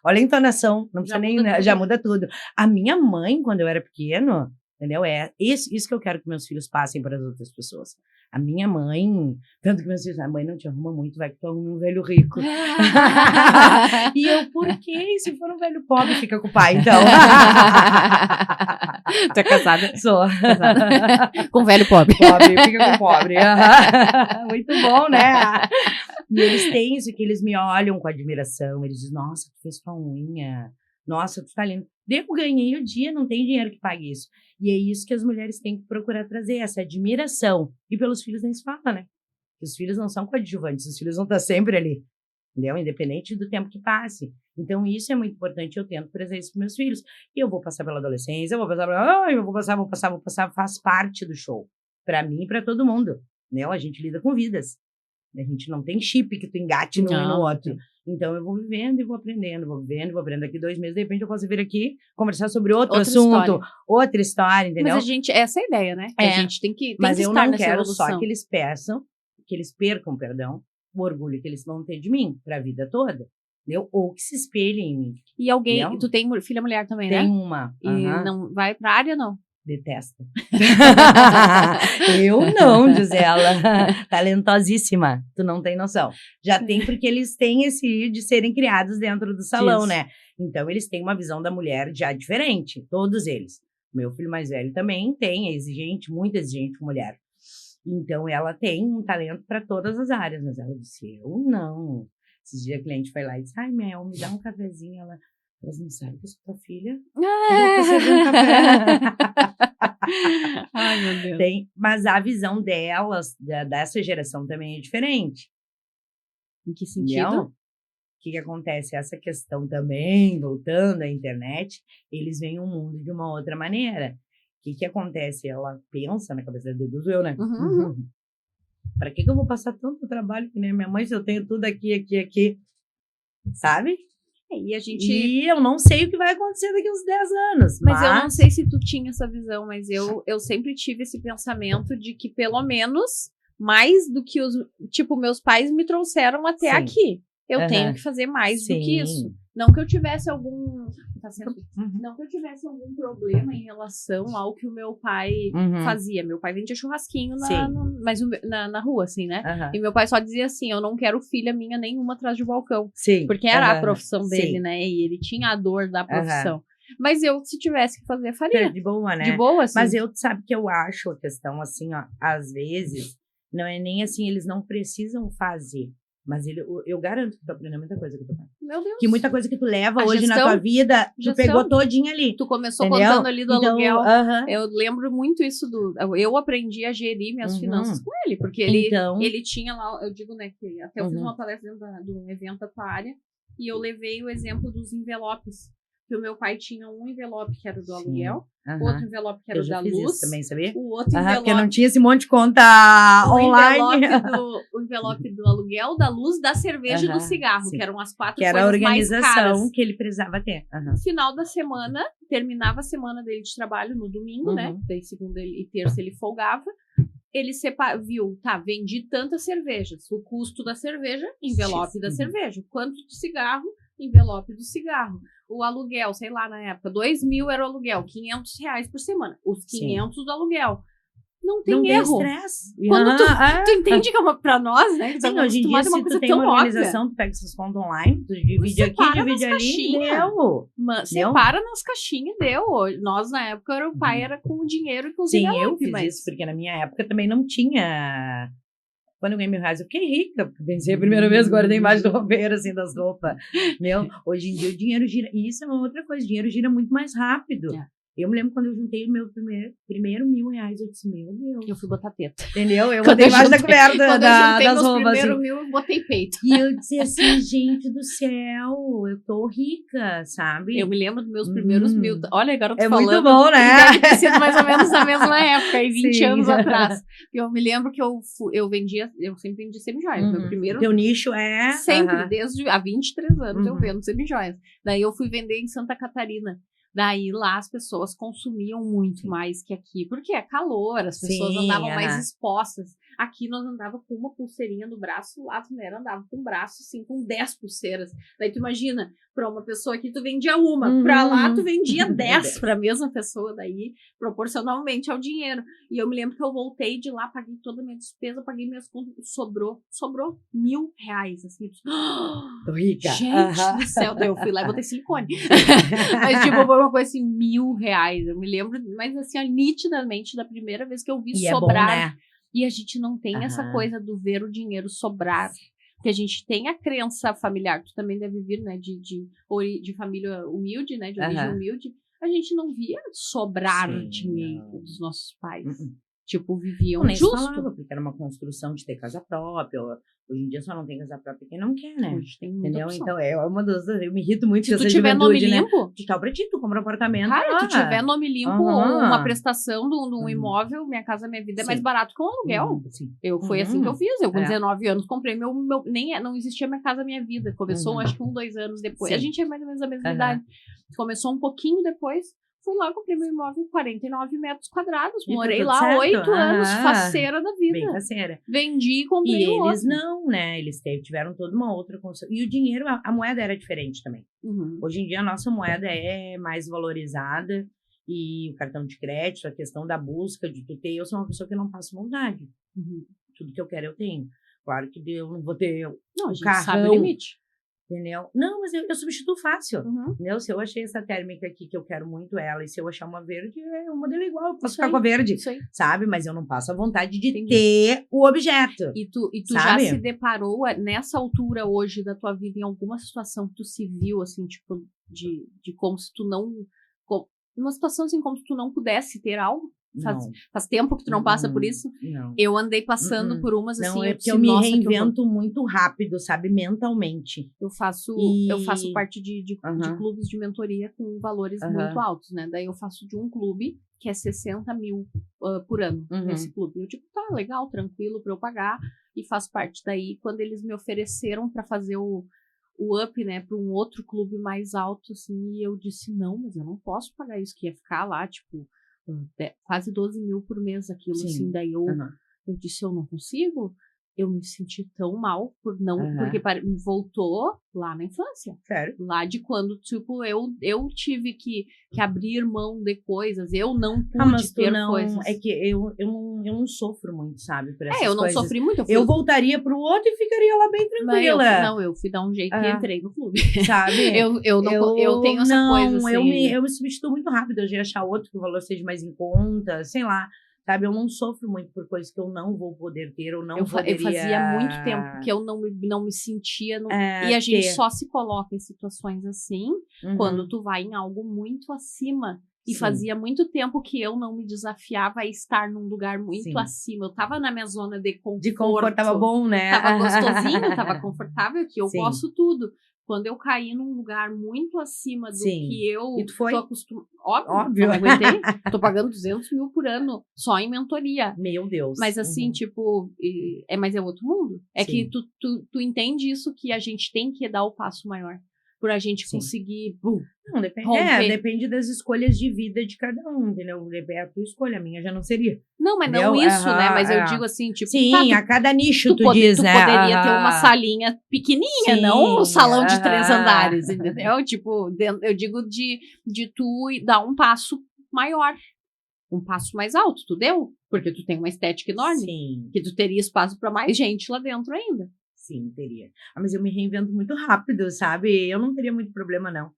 olha a entonação, não precisa nem, já muda tudo. A minha mãe, quando eu era pequeno, entendeu? É isso que eu quero que meus filhos passem para as outras pessoas. A minha mãe, tanto que meus filhos, a mãe não te arruma muito, vai que tu arruma um velho rico. E eu, por quê? Se for um velho pobre, fica com o pai, então. Tu é casada? Sou. Casada. Com velho pobre. Pobre, fica com pobre. Muito bom, né? E eles têm isso, que eles me olham com admiração, eles dizem, nossa, tu fez tua unha, nossa, tu tá lindo. Eu ganhei o dia, não tem dinheiro que pague isso. E é isso que as mulheres têm que procurar trazer, essa admiração. E pelos filhos nem se fala, né? Os filhos não são coadjuvantes, os filhos vão estar sempre ali, entendeu? Independente do tempo que passe. Então, isso é muito importante, eu tento trazer isso para meus filhos. E eu vou passar pela adolescência, vou passar, faz parte do show. Para mim e para todo mundo, né? A gente lida com vidas. A gente não tem chip que tu engate num e no outro. Então, eu vou vivendo e vou aprendendo, Daqui 2 meses, de repente, eu posso vir aqui conversar sobre outro assunto, outra história, entendeu? Mas essa é a ideia, né? A gente tem que Mas que eu estar não nessa quero evolução. só que eles percam, o orgulho que eles vão ter de mim para a vida toda, entendeu? Ou que se espelhem em mim. E alguém, entendeu? tu tem filha mulher também, né? Tem uma. E não vai pra área, não? Detesta. Eu não, diz ela. Talentosíssima, tu não tem noção. Já tem, porque eles têm esse de serem criados dentro do salão, né? Então, eles têm uma visão da mulher já diferente, todos eles. Meu filho mais velho também tem, é exigente, muito exigente com mulher. Então, ela tem um talento para todas as áreas, mas ela disse, eu não. Esses dias a cliente foi lá e disse, ai, Mel, me dá um cafezinho. Elas não sabem que eu sou tua filha. Eu vou servir um café. Ai, meu Deus. Mas a visão delas, dessa geração, também é diferente. Em que sentido? O que acontece? Essa questão também, voltando à internet, eles veem o mundo de uma outra maneira. O que acontece? Ela pensa na cabeça deduzo eu, né? Para que eu vou passar tanto trabalho que nem minha mãe, se eu tenho tudo aqui? Sabe? E eu não sei o que vai acontecer daqui uns 10 anos. Mas eu não sei se tu tinha essa visão, mas eu sempre tive esse pensamento de que pelo menos mais do que meus pais me trouxeram até aqui. Eu tenho que fazer mais do que isso. Não que eu tivesse algum problema em relação ao que o meu pai fazia. Meu pai vendia churrasquinho na rua, assim, né? E meu pai só dizia assim, eu não quero filha minha nenhuma atrás de balcão. Porque era a profissão dele, né? E ele tinha a dor da profissão. Mas eu, se tivesse que fazer, faria. De boa, né? De boa, assim. Mas sabe que eu acho a questão, assim, ó, às vezes, não é nem assim, eles não precisam fazer. Mas eu garanto que tu aprendeu muita coisa com teu pai. Meu Deus. Que muita coisa que tu leva hoje na tua vida, tu pegou todinha ali. Tu começou contando ali do aluguel. Eu lembro muito isso eu aprendi a gerir minhas finanças com ele, porque ele tinha lá, eu digo, né, que até eu fiz uma palestra dentro de um evento atuária, e eu levei o exemplo dos envelopes. Que o meu pai tinha um envelope que era do aluguel, outro envelope que era da luz. Isso também, sabia? O outro envelope. Porque não tinha esse monte de conta online. O envelope do aluguel, da luz, da cerveja e do cigarro, que eram as 4 coisas mais caras. Que era a organização que ele precisava ter. No final da semana, terminava a semana dele de trabalho no domingo, né? Daí segunda e terça ele folgava. Ele viu, vendi tantas cervejas. O custo da cerveja, envelope da cerveja. O quanto de cigarro, envelope do cigarro. O aluguel, sei lá, na época, 2.000 era o aluguel, R$500 por semana. Os 500 do aluguel. Não tem erro. Tem estresse. Quando tu entende que é pra nós, né? Sim, hoje em dia, se tu tem uma organização, tu pega essas contas online, tu divide aqui, divide ali, deu. Separa nas caixinhas e deu. Nós, na época, o pai era com o dinheiro e com os envelopes. Sim, eu fiz isso, porque na minha época também não tinha Quando eu ganhei R$1.000, eu fiquei rica, porque pensei a primeira vez, guardei embaixo do roupeiro, assim, das roupas. Hoje em dia o dinheiro gira, e isso é uma outra coisa, o dinheiro gira muito mais rápido. Eu me lembro quando eu juntei o meu primeiro R$1.000, eu disse, meu Deus. Eu fui botar teta. Entendeu? Eu botei embaixo da coberta das roupas. Primeiro assim. eu botei peito. E eu disse assim, gente do céu, eu tô rica, sabe? Eu me lembro dos meus primeiros 1.000. Olha, agora eu tô falando. Muito bom, né? Deve ter sido mais ou menos na mesma época, aí 20 Sim. anos atrás. Eu me lembro que eu sempre vendi semijoias. Meu primeiro... Teu nicho é... Sempre, desde há 23 anos eu vendo semijoias. Daí eu fui vender em Santa Catarina. Daí lá as pessoas consumiam muito mais que aqui, porque é calor, as pessoas andavam mais expostas. Aqui nós andávamos com uma pulseirinha no braço, lá as mulheres andavam com o braço, assim, com 10 pulseiras. Daí tu imagina, pra uma pessoa aqui tu vendia uma, pra lá tu vendia 10 pra mesma pessoa, daí proporcionalmente ao dinheiro. E eu me lembro que eu voltei de lá, paguei toda a minha despesa, paguei minhas contas, sobrou R$1.000, assim. Tô rica. Gente do céu, daí eu fui lá e botei silicone. Mas tipo, foi uma coisa assim, R$1.000. Eu me lembro, mas assim, nitidamente da primeira vez que eu vi sobrar. É bom, né? E a gente não tem essa coisa do ver o dinheiro sobrar. Porque a gente tem a crença familiar, tu também deve vir, né, de família humilde, né, de origem humilde. A gente não via sobrar dinheiro dos nossos pais. Tipo, viviam justo. Falava, porque era uma construção de ter casa própria. Hoje em dia só não tem casa própria quem não quer, né? Hoje tem muita opção. Então, é uma das... Eu me irrito muito se tu tiver nome limpo... Né? De tal pra ti, tu compra um apartamento. Cara, tu tiver nome limpo ou uma prestação de um imóvel, Minha Casa Minha Vida é mais barato que um aluguel. Foi assim que eu fiz. Eu com 19 anos comprei não existia Minha Casa Minha Vida. Começou acho que 2 anos depois. A gente é mais ou menos da mesma idade. Começou um pouquinho depois. Fui lá, comprei meu imóvel, 49 metros quadrados. Morei lá 8 anos, faceira da vida. Bem faceira. Vendi e comprei o outro. E eles não, né? Eles tiveram toda uma outra construção. E o dinheiro, a moeda era diferente também. Hoje em dia, a nossa moeda é mais valorizada. E o cartão de crédito, a questão da busca de tu ter. Eu sou uma pessoa que não passo vontade. Tudo que eu quero, eu tenho. Claro que eu não vou ter a gente sabe o limite. Entendeu? Não, mas eu substituo fácil. Entendeu? Se eu achei essa térmica aqui, que eu quero muito ela, e se eu achar uma verde, o modelo é igual, eu posso ficar com a verde, sabe? Mas eu não passo a vontade de ter o objeto. E tu já se deparou, nessa altura hoje da tua vida, em alguma situação que tu se viu, assim, tipo, de como se tu não... Uma situação assim, como se tu não pudesse ter algo? Faz tempo que tu não passa por isso? Não. Eu andei passando por umas assim. Não, é porque eu me reinvento muito rápido, sabe? Mentalmente. Eu faço parte de clubes de mentoria com valores muito altos, né? Daí eu faço de um clube que é 60 mil por ano nesse clube. Eu digo, tá, legal, tranquilo pra eu pagar. E faço parte daí. Quando eles me ofereceram pra fazer o up, né, para um outro clube mais alto, assim, e eu disse, não, mas eu não posso pagar isso, que ia ficar lá, tipo, quase 12 mil por mês aquilo, assim, daí eu disse, eu não consigo, eu me senti tão mal por não, porque voltou lá na infância. Sério? Lá de quando, tipo, eu tive que abrir mão de coisas, eu não pude ter coisas. É que eu não sofro muito, sabe, por essas coisas. Eu não sofri muito. Eu voltaria pro outro e ficaria lá bem tranquila. Eu fui dar um jeito e entrei no clube. Sabe? eu tenho essa coisa, assim. Eu me substituo muito rápido, eu já ia achar outro que o valor seja mais em conta, sei lá. Sabe, eu não sofro muito por coisas que eu não vou poder ter ou não poderia... Eu fazia muito tempo que eu não me sentia... E a gente só se coloca em situações assim quando tu vai em algo muito acima. E fazia muito tempo que eu não me desafiava a estar num lugar muito acima. Eu tava na minha zona de conforto. De conforto, tava bom, né? Tava gostosinho, tava confortável, que eu posso tudo. Quando eu caí num lugar muito acima do que eu tô acostumada... Óbvio. Não aguentei. Tô pagando 200 mil por ano só em mentoria. Meu Deus. Mas assim, tipo... Mas é outro mundo. É que tu entende isso, que a gente tem que dar o passo maior. Por a gente conseguir... Não, depende das escolhas de vida de cada um, entendeu? É a tua escolha, a minha já não seria. Não, mas não isso, né? Mas eu digo assim, tipo... Sim, a cada nicho tu diz, né? Tu poderia ter uma salinha pequenininha, não um salão de 3 andares, entendeu? Tipo, eu digo de tu dar um passo maior. Um passo mais alto, tu deu? Porque tu tem uma estética enorme. Sim. Que tu teria espaço para mais gente lá dentro ainda. Sim, teria. Mas eu me reinvento muito rápido, sabe? Eu não teria muito problema, não.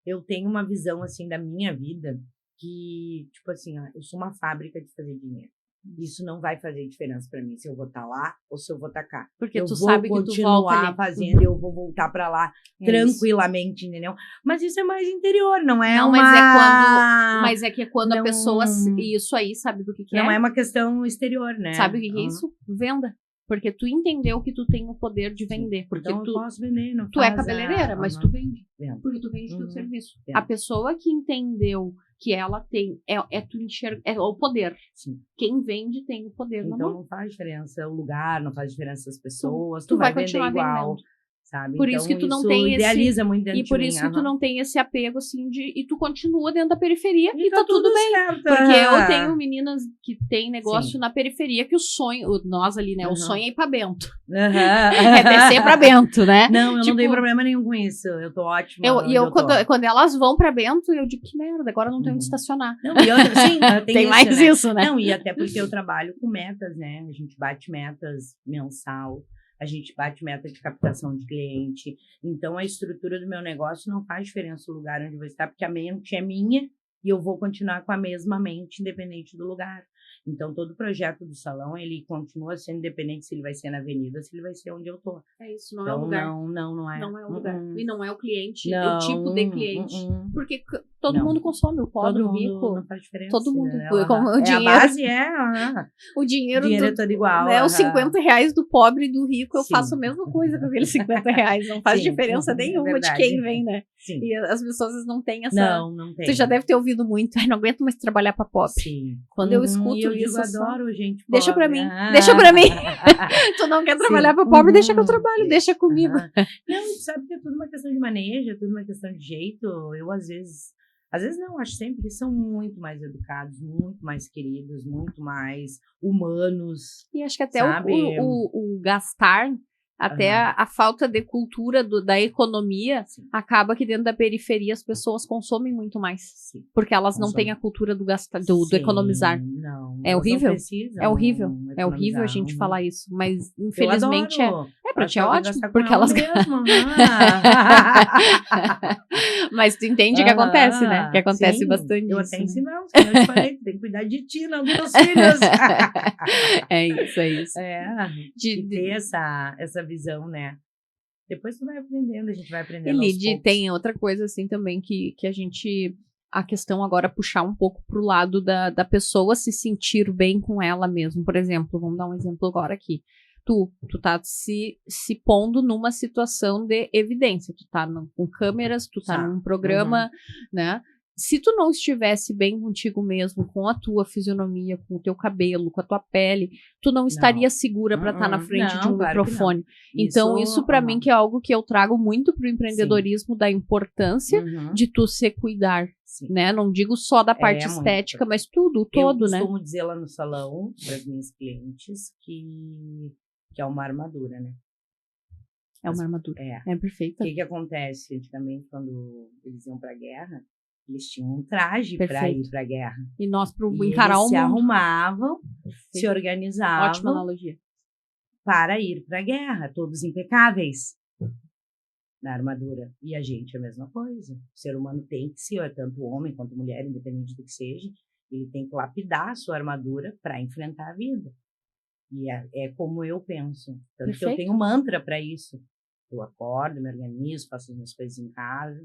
Eu tenho uma visão, assim, da minha vida que, tipo assim, eu sou uma fábrica de fazer dinheiro. Isso não vai fazer diferença para mim se eu vou estar lá ou se eu vou estar cá. Porque eu tu vou sabe que tu volta continuar ali. fazendo, eu vou voltar para lá tranquilamente, entendeu? Mas isso é mais interior, não é Não, uma... mas é que é quando a pessoa... Isso aí, sabe do que é? Não é uma questão exterior, né? Sabe o que é isso? Venda. Porque tu entendeu que tu tem o poder de vender. Porque então eu posso vender, não tu é cabeleireira, mas tu vende. Porque tu vende teu serviço. Vendo. A pessoa que entendeu que ela tem, tu enxerga, é o poder. Sim. Quem vende tem o poder. Então não faz diferença o lugar, não faz diferença as pessoas. Tu vai continuar vender igual. vendendo. Sabe? Por então, isso que tu não tem idealiza muito dentro e por isso que tu não tem esse apego assim e tu continua dentro da periferia e tá tudo bem. Certo. Porque eu tenho meninas que têm negócio na periferia que o sonho, nós ali, né, o sonho é ir pra Bento. É descer pra Bento, né? Não, eu não tenho problema nenhum com isso. Eu tô ótima. Quando elas vão pra Bento, eu digo que merda, agora não tem onde estacionar. Não, e outra, sim, tem isso, mais né? isso, né? Não, e até porque eu trabalho com metas, né? A gente bate metas mensal. A gente bate meta de captação de cliente. Então, a estrutura do meu negócio não faz diferença o lugar onde eu vou estar, porque a mente é minha e eu vou continuar com a mesma mente, independente do lugar. Então, todo o projeto do salão, ele continua sendo independente se ele vai ser na avenida, se ele vai ser onde eu tô. É isso, não é o lugar. Não é. Não é o lugar. E não é o cliente, não, o tipo de cliente. Porque todo mundo consome, o pobre, o rico. Não faz diferença. Todo mundo. O dinheiro, a base é... O dinheiro é todo igual. Né, os R$50 do pobre e do rico, eu faço a mesma coisa com aqueles R$50. Não faz diferença nenhuma de quem vem, né? Sim. E as pessoas não têm essa... Não tem. Você já deve ter ouvido muito. Não aguento mais trabalhar pra pobre. Sim. Quando eu escuto isso, eu adoro gente pobre. Deixa pra mim. Deixa pra mim. Tu não quer trabalhar pra pobre, deixa que eu trabalho. Deixa comigo. Não, sabe que é tudo uma questão de manejo, é tudo uma questão de jeito. Eu, às vezes não, acho sempre que são muito mais educados, muito mais queridos, muito mais humanos. E acho que até o gastar, até a falta de cultura da economia, acaba que dentro da periferia as pessoas consomem muito mais. Sim. Porque elas não têm a cultura do gastar, do economizar. Não, é horrível. É horrível. É horrível a gente falar isso. Mas infelizmente pra ti é ótimo, porque elas mesmo. Mas tu entende que acontece, né? Que acontece bastante. Eu até ensino, como eu te falei, tem que cuidar de ti, não dos teus filhos. É isso. De ter essa visão, né? Depois tu vai aprendendo, a gente vai aprendendo. E Lid, tem outra coisa assim também que a gente... A questão agora é puxar um pouco pro lado da pessoa se sentir bem com ela mesma. Por exemplo, vamos dar um exemplo agora aqui. Tu tá se pondo numa situação de evidência. Tu tá com câmeras, tu tá num programa, né? Se tu não estivesse bem contigo mesmo, com a tua fisionomia, com o teu cabelo, com a tua pele, tu não estaria segura para estar na frente de um microfone. Então, isso para mim que é algo que eu trago muito pro empreendedorismo, da importância de tu se cuidar, né? Não digo só da parte estética, mas tudo, o todo, né? Eu costumo dizer lá no salão, para as minhas clientes, que é uma armadura, né? É uma armadura. É perfeita. O que acontece? Antigamente, quando eles iam pra guerra, eles tinham um traje para ir para a guerra. E nós, para encarar o mundo, se arrumavam, se organizavam. Ótima analogia. Para ir para a guerra, todos impecáveis na armadura. E a gente é a mesma coisa. O ser humano tem que ser, tanto homem quanto mulher, independente do que seja, ele tem que lapidar a sua armadura para enfrentar a vida. E é como eu penso. Tanto que eu tenho um mantra para isso. Eu acordo, me organizo, faço as minhas coisas em casa.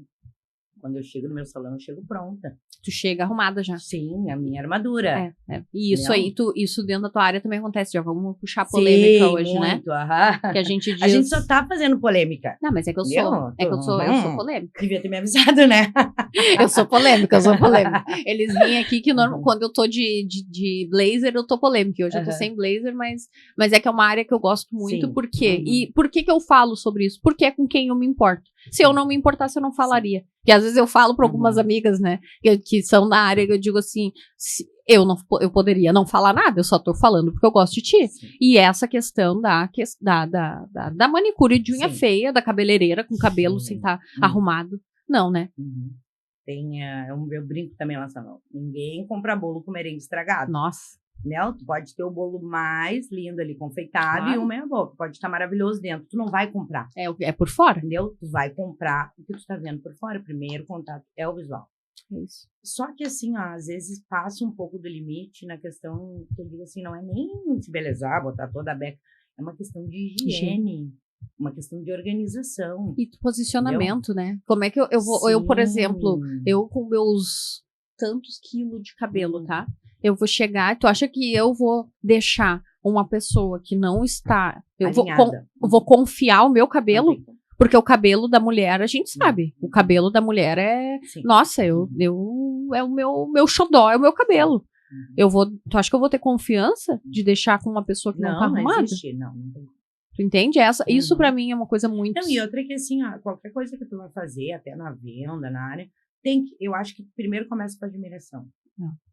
Quando eu chego no meu salão, eu chego pronta. Tu chega arrumada já. Sim, a minha armadura. E isso aí, isso dentro da tua área também acontece. Já vamos puxar polêmica hoje, muito, né? Que a gente diz... A gente só tá fazendo polêmica. Não, mas é que eu sou. Eu sou polêmica. Devia ter me avisado, né? Eu sou polêmica. Eles vêm aqui que quando eu tô de blazer, eu tô polêmica. Hoje eu tô sem blazer, mas é que é uma área que eu gosto muito. Por quê? E por que eu falo sobre isso? Porque é com quem eu me importo. Se eu não me importasse, eu não falaria. E às vezes eu falo para algumas amigas, né, que são na área, que eu digo assim, eu poderia não falar nada, eu só tô falando porque eu gosto de ti. E essa questão da manicure de unha feia, da cabeleireira com cabelo sem estar arrumado, não, né? Eu brinco também lá, salão. Ninguém compra bolo com merengue estragado. Nossa. Né? Tu pode ter o bolo mais lindo ali, confeitado, e o meia boca. Pode estar maravilhoso dentro. Tu não vai comprar. É por fora. Entendeu? Tu vai comprar o que tu tá vendo por fora. O primeiro contato é o visual. é isso. Só que assim, ó, às vezes passa um pouco do limite na questão, que eu digo assim, não é nem se belezar, botar toda a beca, é uma questão de higiene, uma questão de organização. E posicionamento, né? Como é que eu vou, eu, por exemplo, eu com meus tantos quilos de cabelo, tá? Eu vou chegar, tu acha que eu vou deixar uma pessoa que não está, eu vou confiar o meu cabelo? Porque o cabelo da mulher, a gente sabe. O cabelo da mulher é... Sim. Nossa, é o meu xodó, é o meu cabelo. Tu acha que eu vou ter confiança de deixar com uma pessoa que não tá arrumada? Não existe, não tem. Tu entende? Isso pra mim é uma coisa muito... Não, e outra é que assim, ó, qualquer coisa que tu vai fazer, até na venda, na área, eu acho que primeiro começa com a admiração.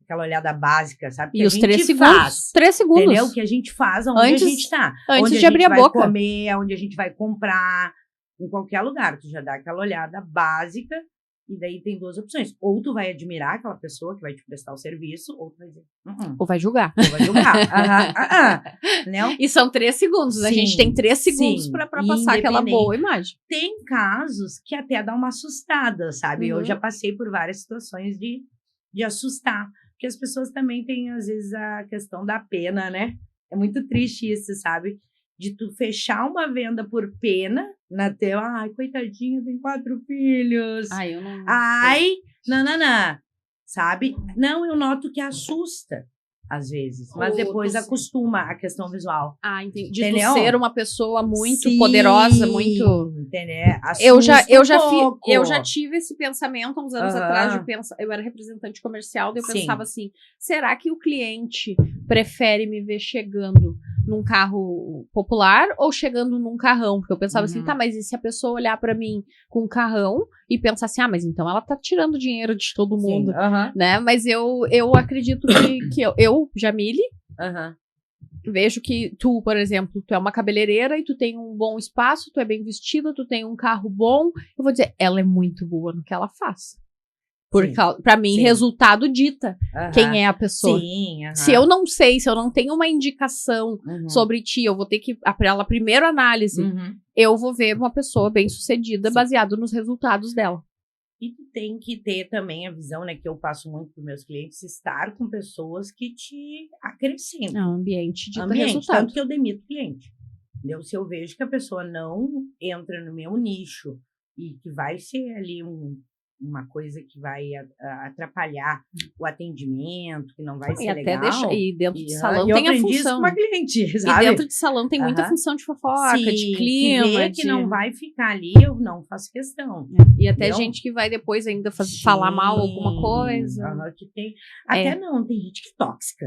Aquela olhada básica, sabe? E os 3 segundos. 3 segundos. Entendeu? O que a gente faz, onde a gente tá. Antes de abrir a boca. Onde a gente vai comer, onde a gente vai comprar. Em qualquer lugar, tu já dá aquela olhada básica e daí tem 2 opções. Ou tu vai admirar aquela pessoa que vai te prestar o serviço, ou tu vai dizer... Ou vai julgar. Ou vai julgar. Não? E são 3 segundos. Sim, a gente tem 3 segundos pra passar aquela boa imagem. Tem casos que até dá uma assustada, sabe? Eu já passei por várias situações de assustar. Porque as pessoas também têm, às vezes, a questão da pena, né? É muito triste isso, sabe? De tu fechar uma venda por pena, na tela, ai, coitadinha, tem 4 filhos. Ai, eu não... Não, sabe? Não, eu noto que assusta, às vezes, mas depois acostuma a questão visual. Entendi. De tu ser uma pessoa muito poderosa, muito... Entendeu? Eu já tive esse pensamento há uns anos atrás, eu era representante comercial, daí eu pensava assim, será que o cliente prefere me ver chegando num carro popular ou chegando num carrão? Porque eu pensava assim, tá, mas e se a pessoa olhar pra mim com um carrão e pensar assim, mas então ela tá tirando dinheiro de todo mundo, né? Mas eu acredito que eu Jamile, vejo que tu, por exemplo, tu é uma cabeleireira e tu tem um bom espaço, tu é bem vestida, tu tem um carro bom, eu vou dizer, ela é muito boa no que ela faz. Porque, pra mim, resultado dita quem é a pessoa. Se eu não sei, se eu não tenho uma indicação sobre ti, eu vou ter que, pela primeira análise, eu vou ver uma pessoa bem-sucedida baseado nos resultados dela. E tu tem que ter também a visão, né, que eu passo muito para os meus clientes, estar com pessoas que te acrescentam. É um ambiente de resultado. Tanto que eu demito o cliente. Entendeu? Se eu vejo que a pessoa não entra no meu nicho e que vai ser ali uma coisa que vai atrapalhar o atendimento, que não vai ser legal. E dentro de salão tem a função. Isso com uma cliente, sabe? E dentro de salão tem muita função de fofoca, de clima. Que não vai ficar ali, eu não faço questão. E até gente que vai depois ainda falar mal alguma coisa. Que tem. Até não, tem gente que é tóxica.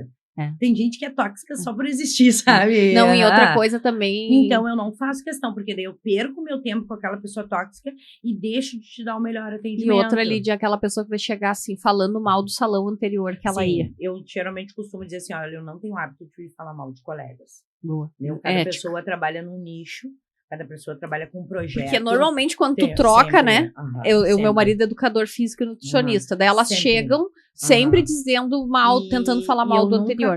Tem gente que é tóxica só por existir, sabe? Não, e outra coisa também... Então, eu não faço questão, porque daí eu perco meu tempo com aquela pessoa tóxica e deixo de te dar o melhor atendimento. E outra, Lídia, aquela pessoa que vai chegar assim, falando mal do salão anterior que ela ia. Eu geralmente costumo dizer assim, olha, eu não tenho hábito de falar mal de colegas. Boa. Cada pessoa trabalha num nicho, cada pessoa trabalha com um projeto. Porque normalmente quando tu troca, né? Meu marido é educador físico e nutricionista. Daí elas chegam sempre dizendo mal, tentando falar mal do anterior.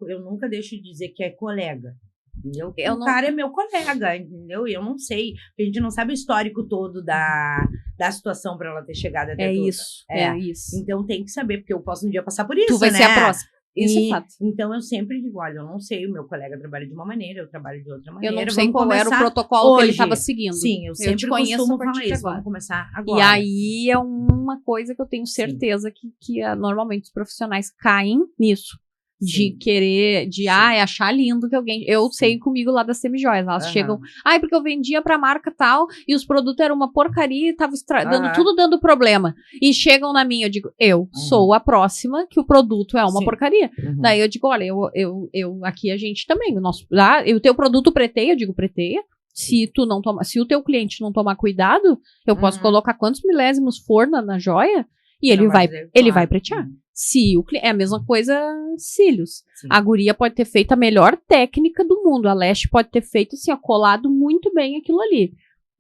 Eu nunca deixo de dizer que é colega. Entendeu? Cara é meu colega, entendeu? E eu não sei, a gente não sabe o histórico todo da situação para ela ter chegado até isso. Então tem que saber, porque eu posso um dia passar por isso, tu vai ser a próxima. Isso é fato. Então, eu sempre digo, olha, eu não sei, o meu colega trabalha de uma maneira, eu trabalho de outra maneira. Eu não sei qual era o protocolo que ele estava seguindo. Sim, eu sempre costumo falar isso, vamos começar agora. E aí é uma coisa que eu tenho certeza que normalmente os profissionais caem nisso. De querer, achar lindo que alguém... Eu sei comigo lá das Semijoias, elas chegam... porque eu vendia pra marca tal, e os produtos eram uma porcaria e tava tudo dando problema. E chegam na minha, eu digo, eu sou a próxima que o produto é uma porcaria. Daí eu digo, olha, eu aqui a gente também, o teu produto preteia, eu digo, preteia. Se o teu cliente não tomar cuidado, eu posso colocar quantos milésimos for na joia, e ele vai pretear. Se o cliente... É a mesma coisa cílios. A guria pode ter feito a melhor técnica do mundo. A Leste pode ter feito assim, colado muito bem aquilo ali.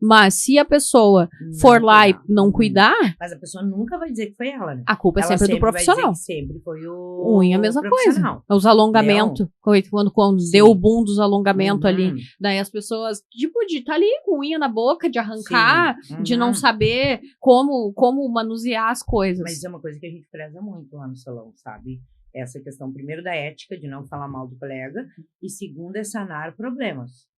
Mas se a pessoa for lá e não cuidar, mas a pessoa nunca vai dizer que foi ela, né? a culpa é Ela sempre do profissional. vai dizer que sempre foi o Unha é a mesma coisa. Os alongamentos. Quando deu o boom dos alongamentos ali. Daí as pessoas, tipo, de tá ali com unha na boca, de arrancar, de não saber como manusear as coisas. Mas é uma coisa que a gente preza muito lá no salão, sabe? Essa questão, primeiro, da ética, de não falar mal do colega, e segundo, é sanar problemas.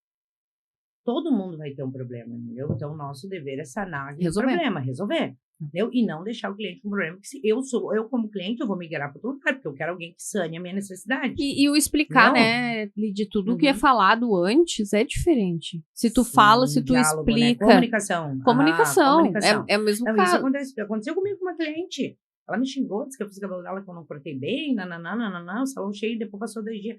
Todo mundo vai ter um problema, entendeu? Então, o nosso dever é sanar o problema, resolver. Entendeu? E não deixar o cliente com problema, porque se eu como cliente, eu vou migrar para outro lugar, porque eu quero alguém que sane a minha necessidade. E o explicar, né, de tudo que é falado antes é diferente. Se tu fala, se tu diálogo, explica... Né? Comunicação. Comunicação. É o mesmo caso. Isso aconteceu comigo com uma cliente. Ela me xingou, disse que eu fiz o cabelo dela que eu não cortei bem, o salão cheio, depois passou 2 dias,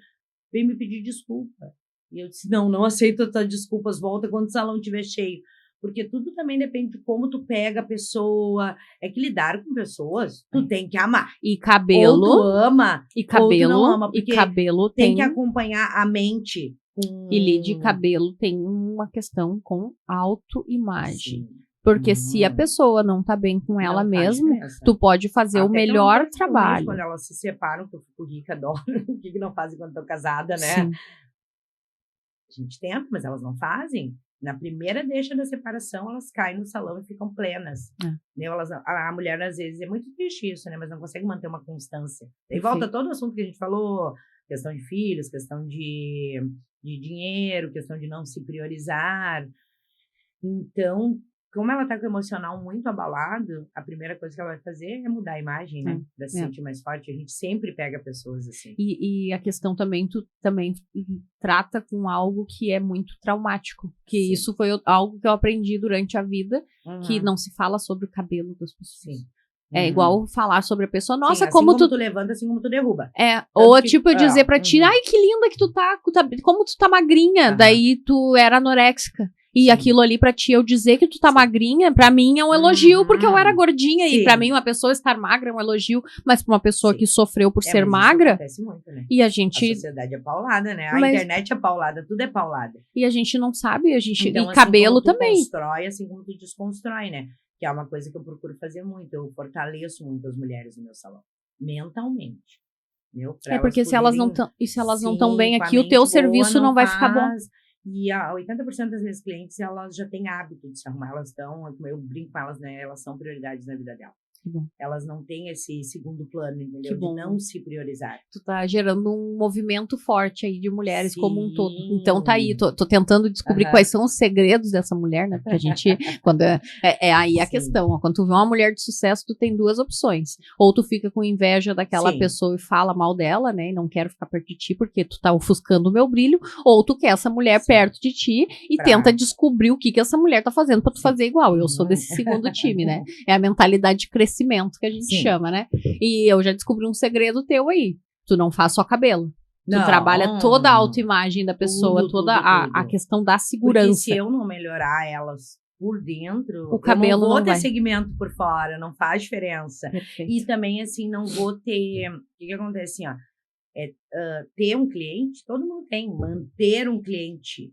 veio me pedir desculpa. E eu disse, não aceito as tuas desculpas, volta quando o salão estiver cheio. Porque tudo também depende de como tu pega a pessoa. É que lidar com pessoas, tu tem que amar. E cabelo... Ou tu ama, e cabelo, ou tu não ama. Porque e cabelo tem que acompanhar a mente. E de cabelo tem uma questão com autoimagem. Sim. Porque se a pessoa não tá bem com ela mesma, tu pode fazer o melhor trabalho. Quando elas se separam, que eu fico rica, adoro. O que não fazem quando estão casadas, né? Sim. A gente tenta, mas elas não fazem. Na primeira deixa da separação, elas caem no salão e ficam plenas. A mulher, às vezes, é muito triste isso, né? Mas não consegue manter uma constância. E volta todo o assunto que a gente falou, questão de filhos, questão de dinheiro, questão de não se priorizar. Então, como ela tá com o emocional muito abalado, a primeira coisa que ela vai fazer é mudar a imagem, né? Pra se sentir mais forte. A gente sempre pega pessoas assim. E a questão também, tu também trata com algo que é muito traumático. Que isso foi algo que eu aprendi durante a vida, que não se fala sobre o cabelo das pessoas. Sim. É igual falar sobre a pessoa, nossa, assim como tu levanta, assim como tu derruba. Ou tipo, eu dizer pra ti, ai, que linda que tu tá, como tu tá magrinha, daí tu era anoréxica. E aquilo ali pra ti, eu dizer que tu tá magrinha, pra mim é um elogio, porque eu era gordinha. E pra mim, uma pessoa estar magra é um elogio, mas pra uma pessoa que sofreu por ser magra... Acontece muito, né? E a gente... A sociedade é paulada, né? A internet é paulada, tudo é paulada. E a gente não sabe, então, e cabelo assim como também. Tu constrói, assim como tu desconstrói, né? Que é uma coisa que eu procuro fazer muito. Eu fortaleço muito as mulheres no meu salão. Mentalmente. Porque se elas não estão bem aqui, o teu serviço não vai ficar bom. E 80% das minhas clientes, elas já têm hábito de se arrumar. Elas estão, eu brinco com elas, né? Elas são prioridades na vida delas. Elas não têm esse segundo plano, entendeu? De não se priorizar. Tu tá gerando um movimento forte aí de mulheres como um todo. Então tá aí, tô tentando descobrir quais são os segredos dessa mulher, né? Porque a gente, quando aí a questão, ó, quando tu vê uma mulher de sucesso, tu tem 2 opções. Ou tu fica com inveja daquela pessoa e fala mal dela, né? E não quero ficar perto de ti porque tu tá ofuscando o meu brilho. Ou tu quer essa mulher perto de ti e tenta descobrir o que essa mulher tá fazendo pra tu fazer igual. Eu sou desse segundo time, né? É a mentalidade de crescimento que a gente chama, né? E eu já descobri um segredo teu aí. Tu não faz só cabelo. Tu trabalha toda a autoimagem da pessoa, toda a questão da segurança. Porque se eu não melhorar elas por dentro, o cabelo eu não vou ter segmento por fora, não faz diferença. Perfeito. E também, assim, não vou ter... O que acontece, assim, ó? Ter um cliente, todo mundo tem. Manter um cliente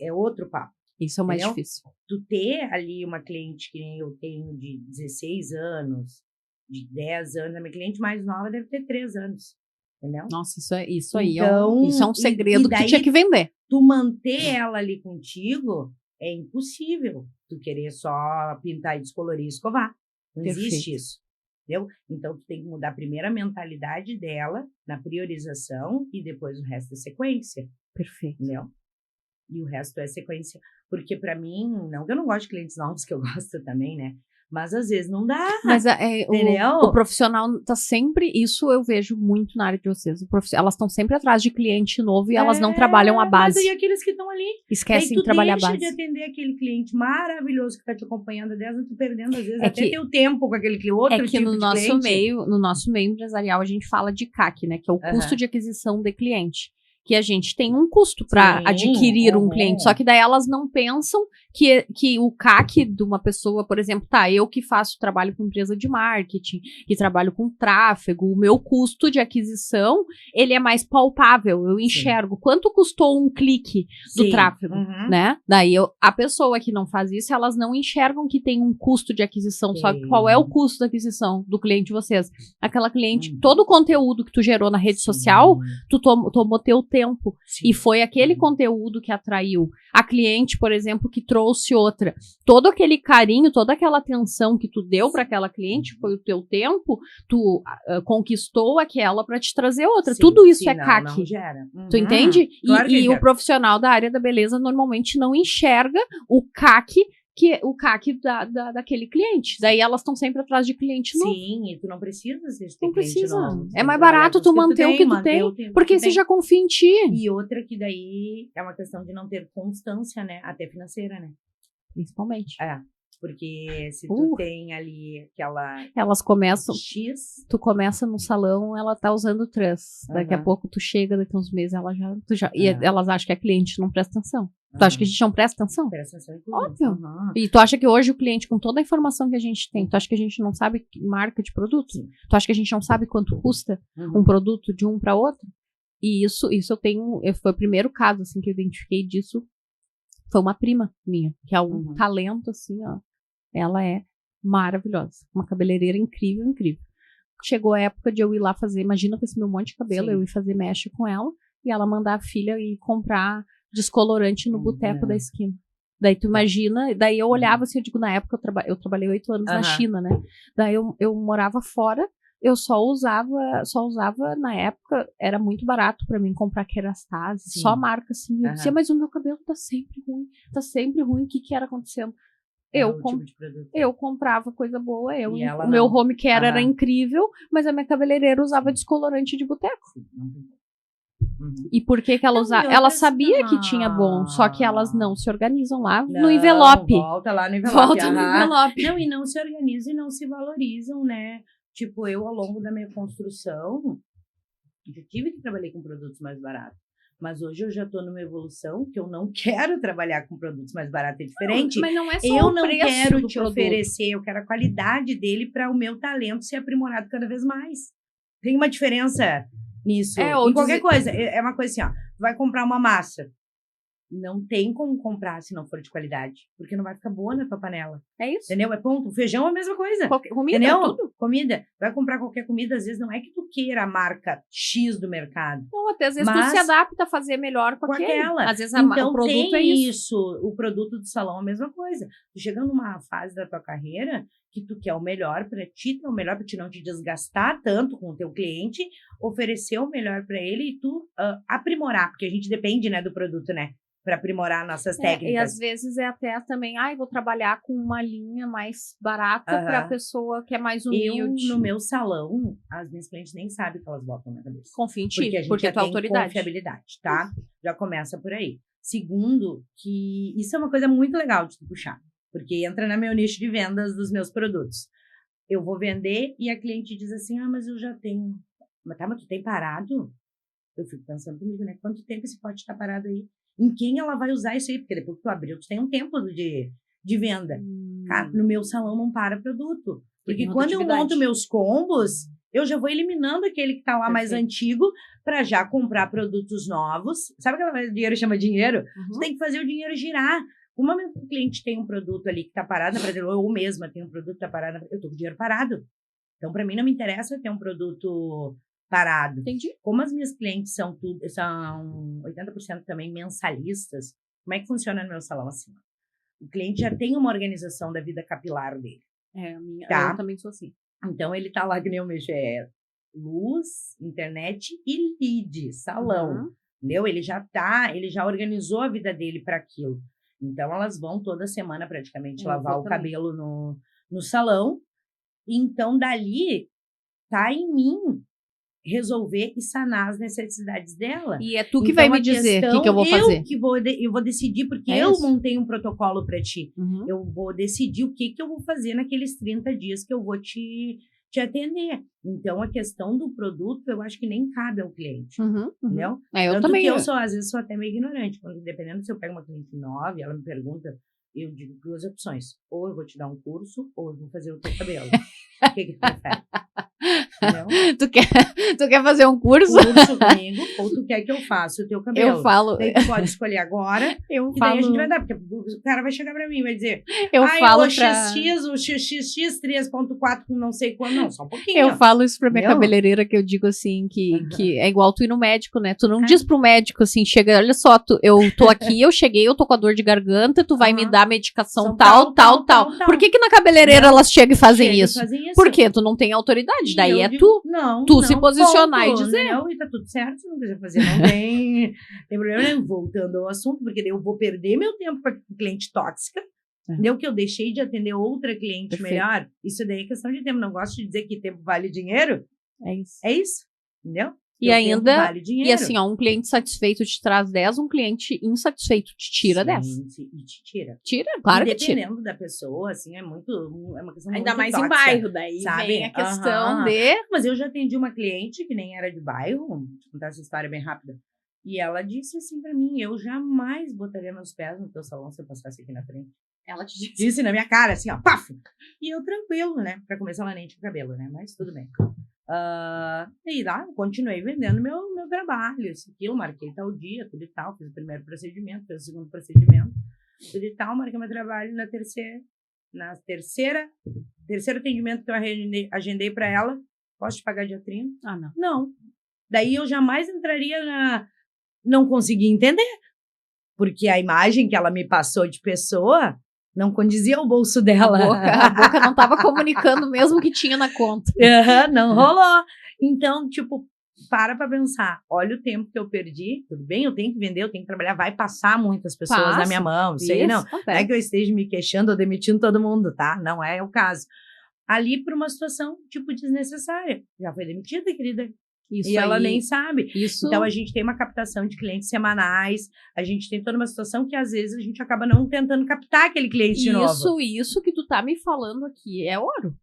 é outro papo. Isso é o mais difícil. Tu ter ali uma cliente que nem eu tenho de 16 anos, de 10 anos, a minha cliente mais nova deve ter 3 anos, entendeu? Nossa, isso aí é um segredo que tu tinha que vender. Tu manter ela ali contigo é impossível. Tu querer só pintar e descolorir e escovar. Não existe isso. Entendeu? Então, tu tem que mudar primeiro a mentalidade dela na priorização e depois o resto é sequência. Perfeito. Entendeu? E o resto é sequência. Porque pra mim, não que eu não gosto de clientes novos, que eu gosto também, né? Mas às vezes não dá. Mas o profissional tá sempre... Isso eu vejo muito na área de vocês. Elas estão sempre atrás de cliente novo e elas não trabalham a base. Mas e aqueles que estão ali? Esquecem de trabalhar a base. Tu deixa de atender aquele cliente maravilhoso que tá te acompanhando há 10 anos, tu perdendo às vezes até teu tempo com aquele outro tipo de cliente. No nosso meio empresarial, a gente fala de CAC, né? Que é o custo de aquisição de cliente. que a gente tem um custo para adquirir um cliente, só que daí elas não pensam que o CAC de uma pessoa, por exemplo, eu que faço trabalho com empresa de marketing, que trabalho com tráfego, o meu custo de aquisição, ele é mais palpável, eu enxergo quanto custou um clique do tráfego, né? Daí a pessoa que não faz isso, elas não enxergam que tem um custo de aquisição, só que qual é o custo da aquisição do cliente de vocês? Aquela cliente, todo o conteúdo que tu gerou na rede social, tu tomou teu tempo, e foi aquele conteúdo que atraiu a cliente, por exemplo, que trouxe outra. Todo aquele carinho, toda aquela atenção que tu deu para aquela cliente, foi o teu tempo, tu conquistou aquela para te trazer outra. Tudo isso é CAC. Não gera. Tu entende? Claro e o profissional da área da beleza normalmente não enxerga o CAC daquele cliente. Daí elas estão sempre atrás de cliente novo. Sim, e tu não precisa ter não cliente precisa. novo. É mais barato tu manter o que tu tem, porque você já confia em ti. E outra que daí é uma questão de não ter constância, né? Até financeira, né? Principalmente. Porque se tu tem ali aquela... Elas começam... X... Tu começa no salão, ela tá usando trans. Daqui a pouco tu chega, daqui a uns meses, e elas acham que a cliente não presta atenção. Tu acha que a gente não presta atenção? Presta atenção. Óbvio. E tu acha que hoje o cliente, com toda a informação que a gente tem, tu acha que a gente não sabe marca de produto? Tu acha que a gente não sabe quanto custa um produto de um para outro? E isso eu tenho... Foi o primeiro caso, assim, que eu identifiquei disso. Foi uma prima minha, que é um talento, assim, ó. Ela é maravilhosa. Uma cabeleireira incrível, incrível. Chegou a época de eu ir lá fazer, imagina com esse meu monte de cabelo, eu ir fazer mecha com ela, e ela mandar a filha ir comprar descolorante no boteco da esquina. Daí tu imagina, daí eu olhava assim, eu digo, na época eu trabalhei 8 anos na China, né? Daí eu morava fora, eu só usava, na época, era muito barato pra mim comprar Kerastase, só marca assim. Eu dizia, mas o meu cabelo tá sempre ruim, o que era acontecendo? Eu comprava coisa boa, o meu home care era incrível, mas a minha cabeleireira usava descolorante de boteco. E por que ela usava? Ela sabia que tinha bom, só que elas não se organizam lá no envelope. Volta lá no envelope. Não, e não se organizam e não se valorizam, né? Tipo, eu, ao longo da minha construção, eu tive que trabalhar com produtos mais baratos. Mas hoje eu já estou numa evolução que eu não quero trabalhar com produtos mais baratos, é diferente. Mas não é só eu não quero te oferecer, eu quero a qualidade dele para o meu talento ser aprimorado cada vez mais. Tem uma diferença nisso. Em qualquer coisa. É uma coisa assim, ó. Tu vai comprar uma massa. Não tem como comprar se não for de qualidade. Porque não vai ficar boa na tua panela. É isso. Entendeu? É ponto. O feijão é a mesma coisa. Comida, entendeu? Tudo. Comida. Vai comprar qualquer comida, às vezes não é que tu queira a marca X do mercado. Não, até às vezes tu se adapta a fazer melhor com aquela. Às vezes então, o produto é isso. O produto do salão é a mesma coisa. Tu chega numa fase da tua carreira que tu quer o melhor para ti, o melhor para te não te desgastar tanto com o teu cliente, oferecer o melhor para ele e tu aprimorar, porque a gente depende, né, do produto, né? Para aprimorar nossas técnicas. E às vezes é até também, vou trabalhar com uma linha mais barata para a pessoa que é mais humilde. No meu salão, as minhas clientes nem sabem o que elas botam na cabeça. Confia em ti, porque a tua autoridade. Confiabilidade, tá? Já começa por aí. Segundo, que isso é uma coisa muito legal de tu puxar, porque entra no meu nicho de vendas dos meus produtos. Eu vou vender e a cliente diz assim, mas eu já tenho. Mas tu tem parado? Eu fico pensando comigo, né? Quanto tempo esse pode estar parado aí? Em quem ela vai usar isso aí? Porque depois que tu abriu, tu tem um tempo de venda. Cara, no meu salão não para produto. Porque quando eu monto meus combos, eu já vou eliminando aquele que tá lá mais antigo para já comprar produtos novos. Sabe aquela coisa, dinheiro chama dinheiro? Tu tem que fazer o dinheiro girar. Uma vez que o cliente tem um produto ali que tá parado, por exemplo, eu mesma tenho um produto que tá parado, eu tô com o dinheiro parado. Então, para mim, não me interessa ter um produto parado. Entendi. Como as minhas clientes são 80% também mensalistas, como é que funciona no meu salão assim? O cliente já tem uma organização da vida capilar dele. Eu também sou assim. Então, ele tá lá, que nem eu mexo, luz, internet e lead, salão. Entendeu? Ele já organizou a vida dele para aquilo. Então, elas vão toda semana praticamente lavar o cabelo no salão. Então, dali, tá em mim resolver e sanar as necessidades dela. E é tu que vai me dizer o que eu vou fazer. Eu vou decidir, porque eu montei um protocolo para ti. Eu vou decidir o que eu vou fazer naqueles 30 dias que eu vou te te atender. Então, a questão do produto, eu acho que nem cabe ao cliente, entendeu? Eu Tanto também. que eu às vezes, sou até meio ignorante. Quando, dependendo se eu pego uma cliente nova e ela me pergunta, eu digo 2 opções. Ou eu vou te dar um curso, ou eu vou fazer o teu cabelo. O que tu prefere? Entendeu? Tu quer fazer um curso? Curso comigo, ou tu quer que eu faça o teu cabelo? Eu falo. Daí tu pode escolher agora, Eu e falo. daí a gente vai dar, porque o cara vai chegar pra mim e vai dizer, Eu falo o pra. XX, o XXX 3.4 com não sei quando, não, só um pouquinho. Eu falo isso pra minha Entendeu? cabeleireira, que eu digo assim, que é igual tu ir no médico, né? Tu não diz pro médico assim, chega, olha só, eu tô aqui, eu cheguei, eu tô com a dor de garganta, tu vai me dar medicação São tal. tal. Por que na cabeleireira Não, elas chegam e fazem isso? Fazem isso. Por quê? Tu não tem autoridade, E daí eu é digo, tu se posicionar ponto, e dizer. Entendeu? E tá tudo certo, se não quiser fazer, não tem problema nenhum. Voltando ao assunto, porque daí eu vou perder meu tempo com a cliente tóxica, entendeu? Que eu deixei de atender outra cliente melhor. Isso daí é questão de tempo. Não gosto de dizer que tempo vale dinheiro. É isso. Entendeu? E ainda, vale dinheiro. e assim, ó, um cliente satisfeito te traz 10, um cliente insatisfeito te tira 10. E te tira. Tira, claro que tira. Dependendo da pessoa, assim, é uma questão Ainda muito mais tóxica, em bairro, daí sabe? vem a questão de... Mas eu já atendi uma cliente que nem era de bairro, vou contar essa história bem rápida, e ela disse assim pra mim, eu jamais botaria meus pés no teu salão se eu passasse aqui na frente. Ela te disse na minha cara, assim, ó, paf! E eu tranquilo, né? Pra começar, ela nem tinha cabelo, né? Mas tudo bem. E lá, continuei vendendo meu trabalho, isso, aquilo, marquei tal dia, tudo e tal, fiz o primeiro procedimento, fiz o segundo procedimento, tudo e tal, marquei meu trabalho terceiro atendimento que eu agendei para ela, posso te pagar dia 30? Não. Não. Daí eu jamais entraria não consegui entender, porque a imagem que ela me passou de pessoa não condizia ao bolso dela. A boca não estava comunicando mesmo que tinha na conta. Não rolou. Então, tipo, para pensar. Olha o tempo que eu perdi. Tudo bem, eu tenho que vender, eu tenho que trabalhar. Vai passar muitas pessoas na minha mão. Isso aí não. Não é que eu esteja me queixando ou demitindo todo mundo, tá? Não é o caso. Ali por uma situação, tipo, desnecessária. Já foi demitida, querida. Isso e ela nem sabe. Então, a gente tem uma captação de clientes semanais, a gente tem toda uma situação que, às vezes, a gente acaba não tentando captar aquele cliente de novo. Isso que tu tá me falando aqui é ouro.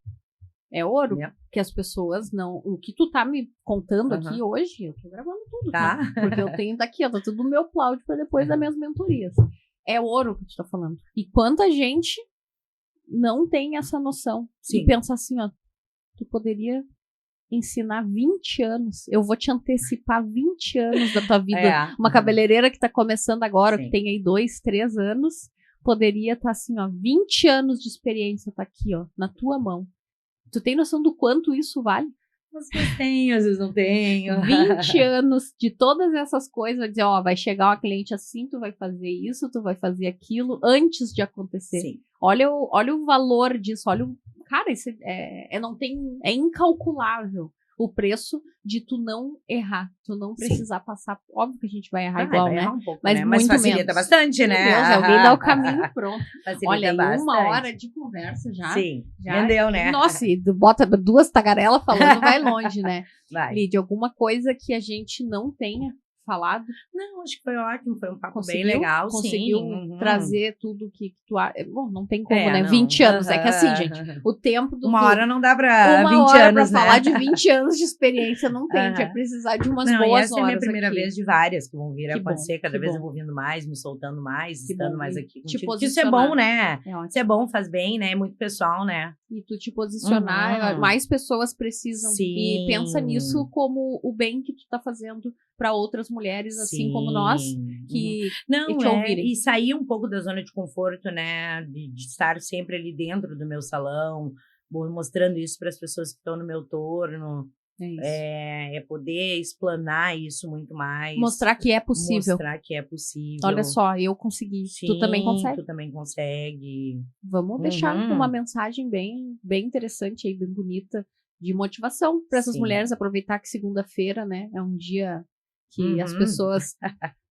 É ouro. Que as pessoas não... O que tu tá me contando aqui hoje, eu tô gravando tudo, tá? Porque eu tenho daqui, ó, tá tudo no meu cloud pra depois das minhas mentorias. É ouro que tu tá falando. E quanta gente não tem essa noção. Sim. E pensa assim, ó, tu poderia... ensinar 20 anos. Eu vou te antecipar 20 anos da tua vida. Uma cabeleireira que tá começando agora, que tem aí 2, 3 anos, poderia estar assim, ó, 20 anos de experiência tá aqui, ó, na tua mão. Tu tem noção do quanto isso vale? Às vezes tenho, às vezes não tenho. 20 anos de todas essas coisas, vai dizer, ó, vai chegar uma cliente assim, tu vai fazer isso, tu vai fazer aquilo, antes de acontecer. Sim. Olha o valor disso, olha o... Cara, isso é incalculável o preço de tu não errar, tu não precisar passar. Óbvio que a gente vai errar igual, vai né? errar um pouco, mas né? Muito facilita menos. bastante, né? Meu Deus, alguém dá o caminho pronto. Facilita Olha, bastante. 1 hora de conversa já. Sim, já rendeu, né? Nossa, e bota 2 tagarelas falando, vai longe, né? Vai. Lídia, alguma coisa que a gente não tenha falado? Não, acho que foi ótimo, foi um papo bem legal, conseguiu sim. trazer tudo que tu... Bom, não tem como, né? Não. 20 anos, é que assim, gente, o tempo do... 1 hora não dá pra 20 1 hora anos, pra né? falar de 20 anos de experiência, não tem, vai precisar de umas boas horas. Essa é a minha primeira vez de várias que vão vir a acontecer, cada vez eu vou vindo mais, me soltando mais, estando mais aqui contigo. Isso é bom, né? Isso é bom, faz bem, né? É muito pessoal, né? E tu te posicionar, mais pessoas precisam. Sim. E pensa nisso como o bem que tu tá fazendo para outras mulheres, assim como nós, que te ouvirem. E sair um pouco da zona de conforto, né? De estar sempre ali dentro do meu salão, mostrando isso para as pessoas que estão no meu torno. É poder explanar isso muito mais. Mostrar que é possível. Mostrar que é possível. Olha só, eu consegui. Sim, tu também consegue. Tu também consegue. Vamos deixar uma mensagem bem interessante aí, bem bonita, de motivação para essas mulheres aproveitar que segunda-feira, né, é um dia que as pessoas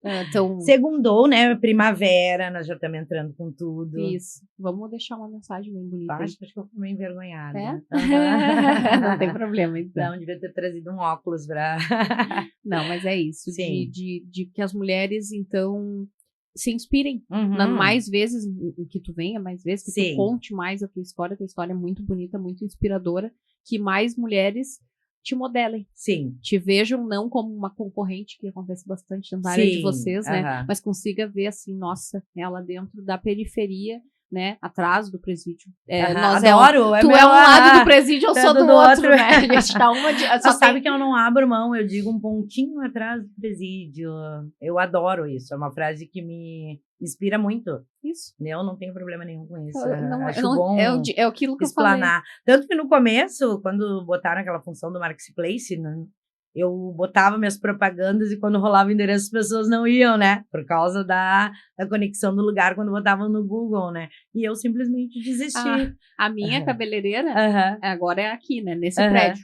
estão... Segundou, né? Primavera, nós já estamos entrando com tudo. Isso. Vamos deixar uma mensagem bem bonita. Acho que eu fui meio envergonhada. Não tem problema, então. Não, devia ter trazido um óculos pra... Não, mas é isso. De que as mulheres, então, se inspirem mais vezes, que tu venha mais vezes, que Sim. tu conte mais a tua história é muito bonita, muito inspiradora, que mais mulheres te modelem. Sim. Te vejam não como uma concorrente, que acontece bastante na área de vocês, né? Mas consiga ver assim, nossa, ela dentro da periferia, né? Atrás do presídio. Nós adoro! Tu é um lado do presídio, eu sou do outro, né? A gente tá só sabe que eu não abro mão, eu digo um pontinho atrás do presídio. Eu adoro isso, é uma frase que me inspira muito. Isso. Eu não tenho problema nenhum com isso. Acho bom é aquilo que explanar. eu falei. Tanto que no começo, quando botaram aquela função do Marketplace, né, eu botava minhas propagandas e quando rolava o endereço as pessoas não iam, né? Por causa da conexão do lugar quando botavam no Google, né? E eu simplesmente desisti. A minha cabeleireira agora é aqui, né? Nesse prédio.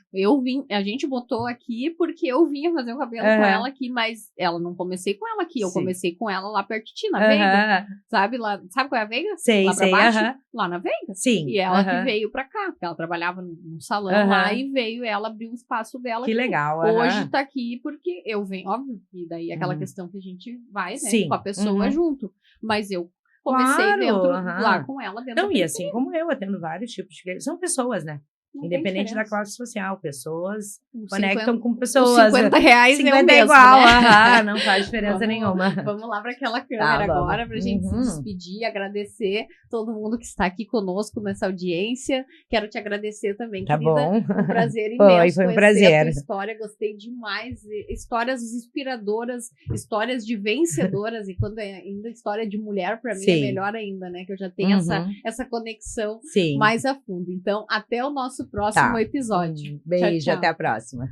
A gente botou aqui porque eu vinha fazer o cabelo com ela aqui, mas ela não comecei com ela aqui, eu comecei com ela lá pertinho, na Veiga. Sabe qual é a Veiga? Sei, lá pra baixo? Lá na Veiga. Sim. E ela que veio pra cá, porque ela trabalhava num salão lá e veio ela abrir um espaço dela. Que legal. Hoje tá aqui porque eu venho, óbvio, e daí aquela questão que a gente vai, né, com a pessoa junto. Mas eu comecei dentro lá com ela dentro. Então, e assim como eu, atendo vários tipos de... São pessoas, né? Não independente da classe social, pessoas conectam com pessoas. R$50 é o mesmo, igual, né? Não faz diferença nenhuma. Vamos lá para aquela câmera agora, pra gente se despedir, agradecer todo mundo que está aqui conosco nessa audiência. Quero te agradecer também, querida. Bom. Um prazer imenso. Foi um prazer. A tua história, gostei demais. Histórias inspiradoras, histórias de vencedoras, e quando é ainda história de mulher, para mim é melhor ainda, né? Que eu já tenho essa conexão mais a fundo. Então, até o nosso próximo episódio. Beijo, tchau, tchau. Até a próxima.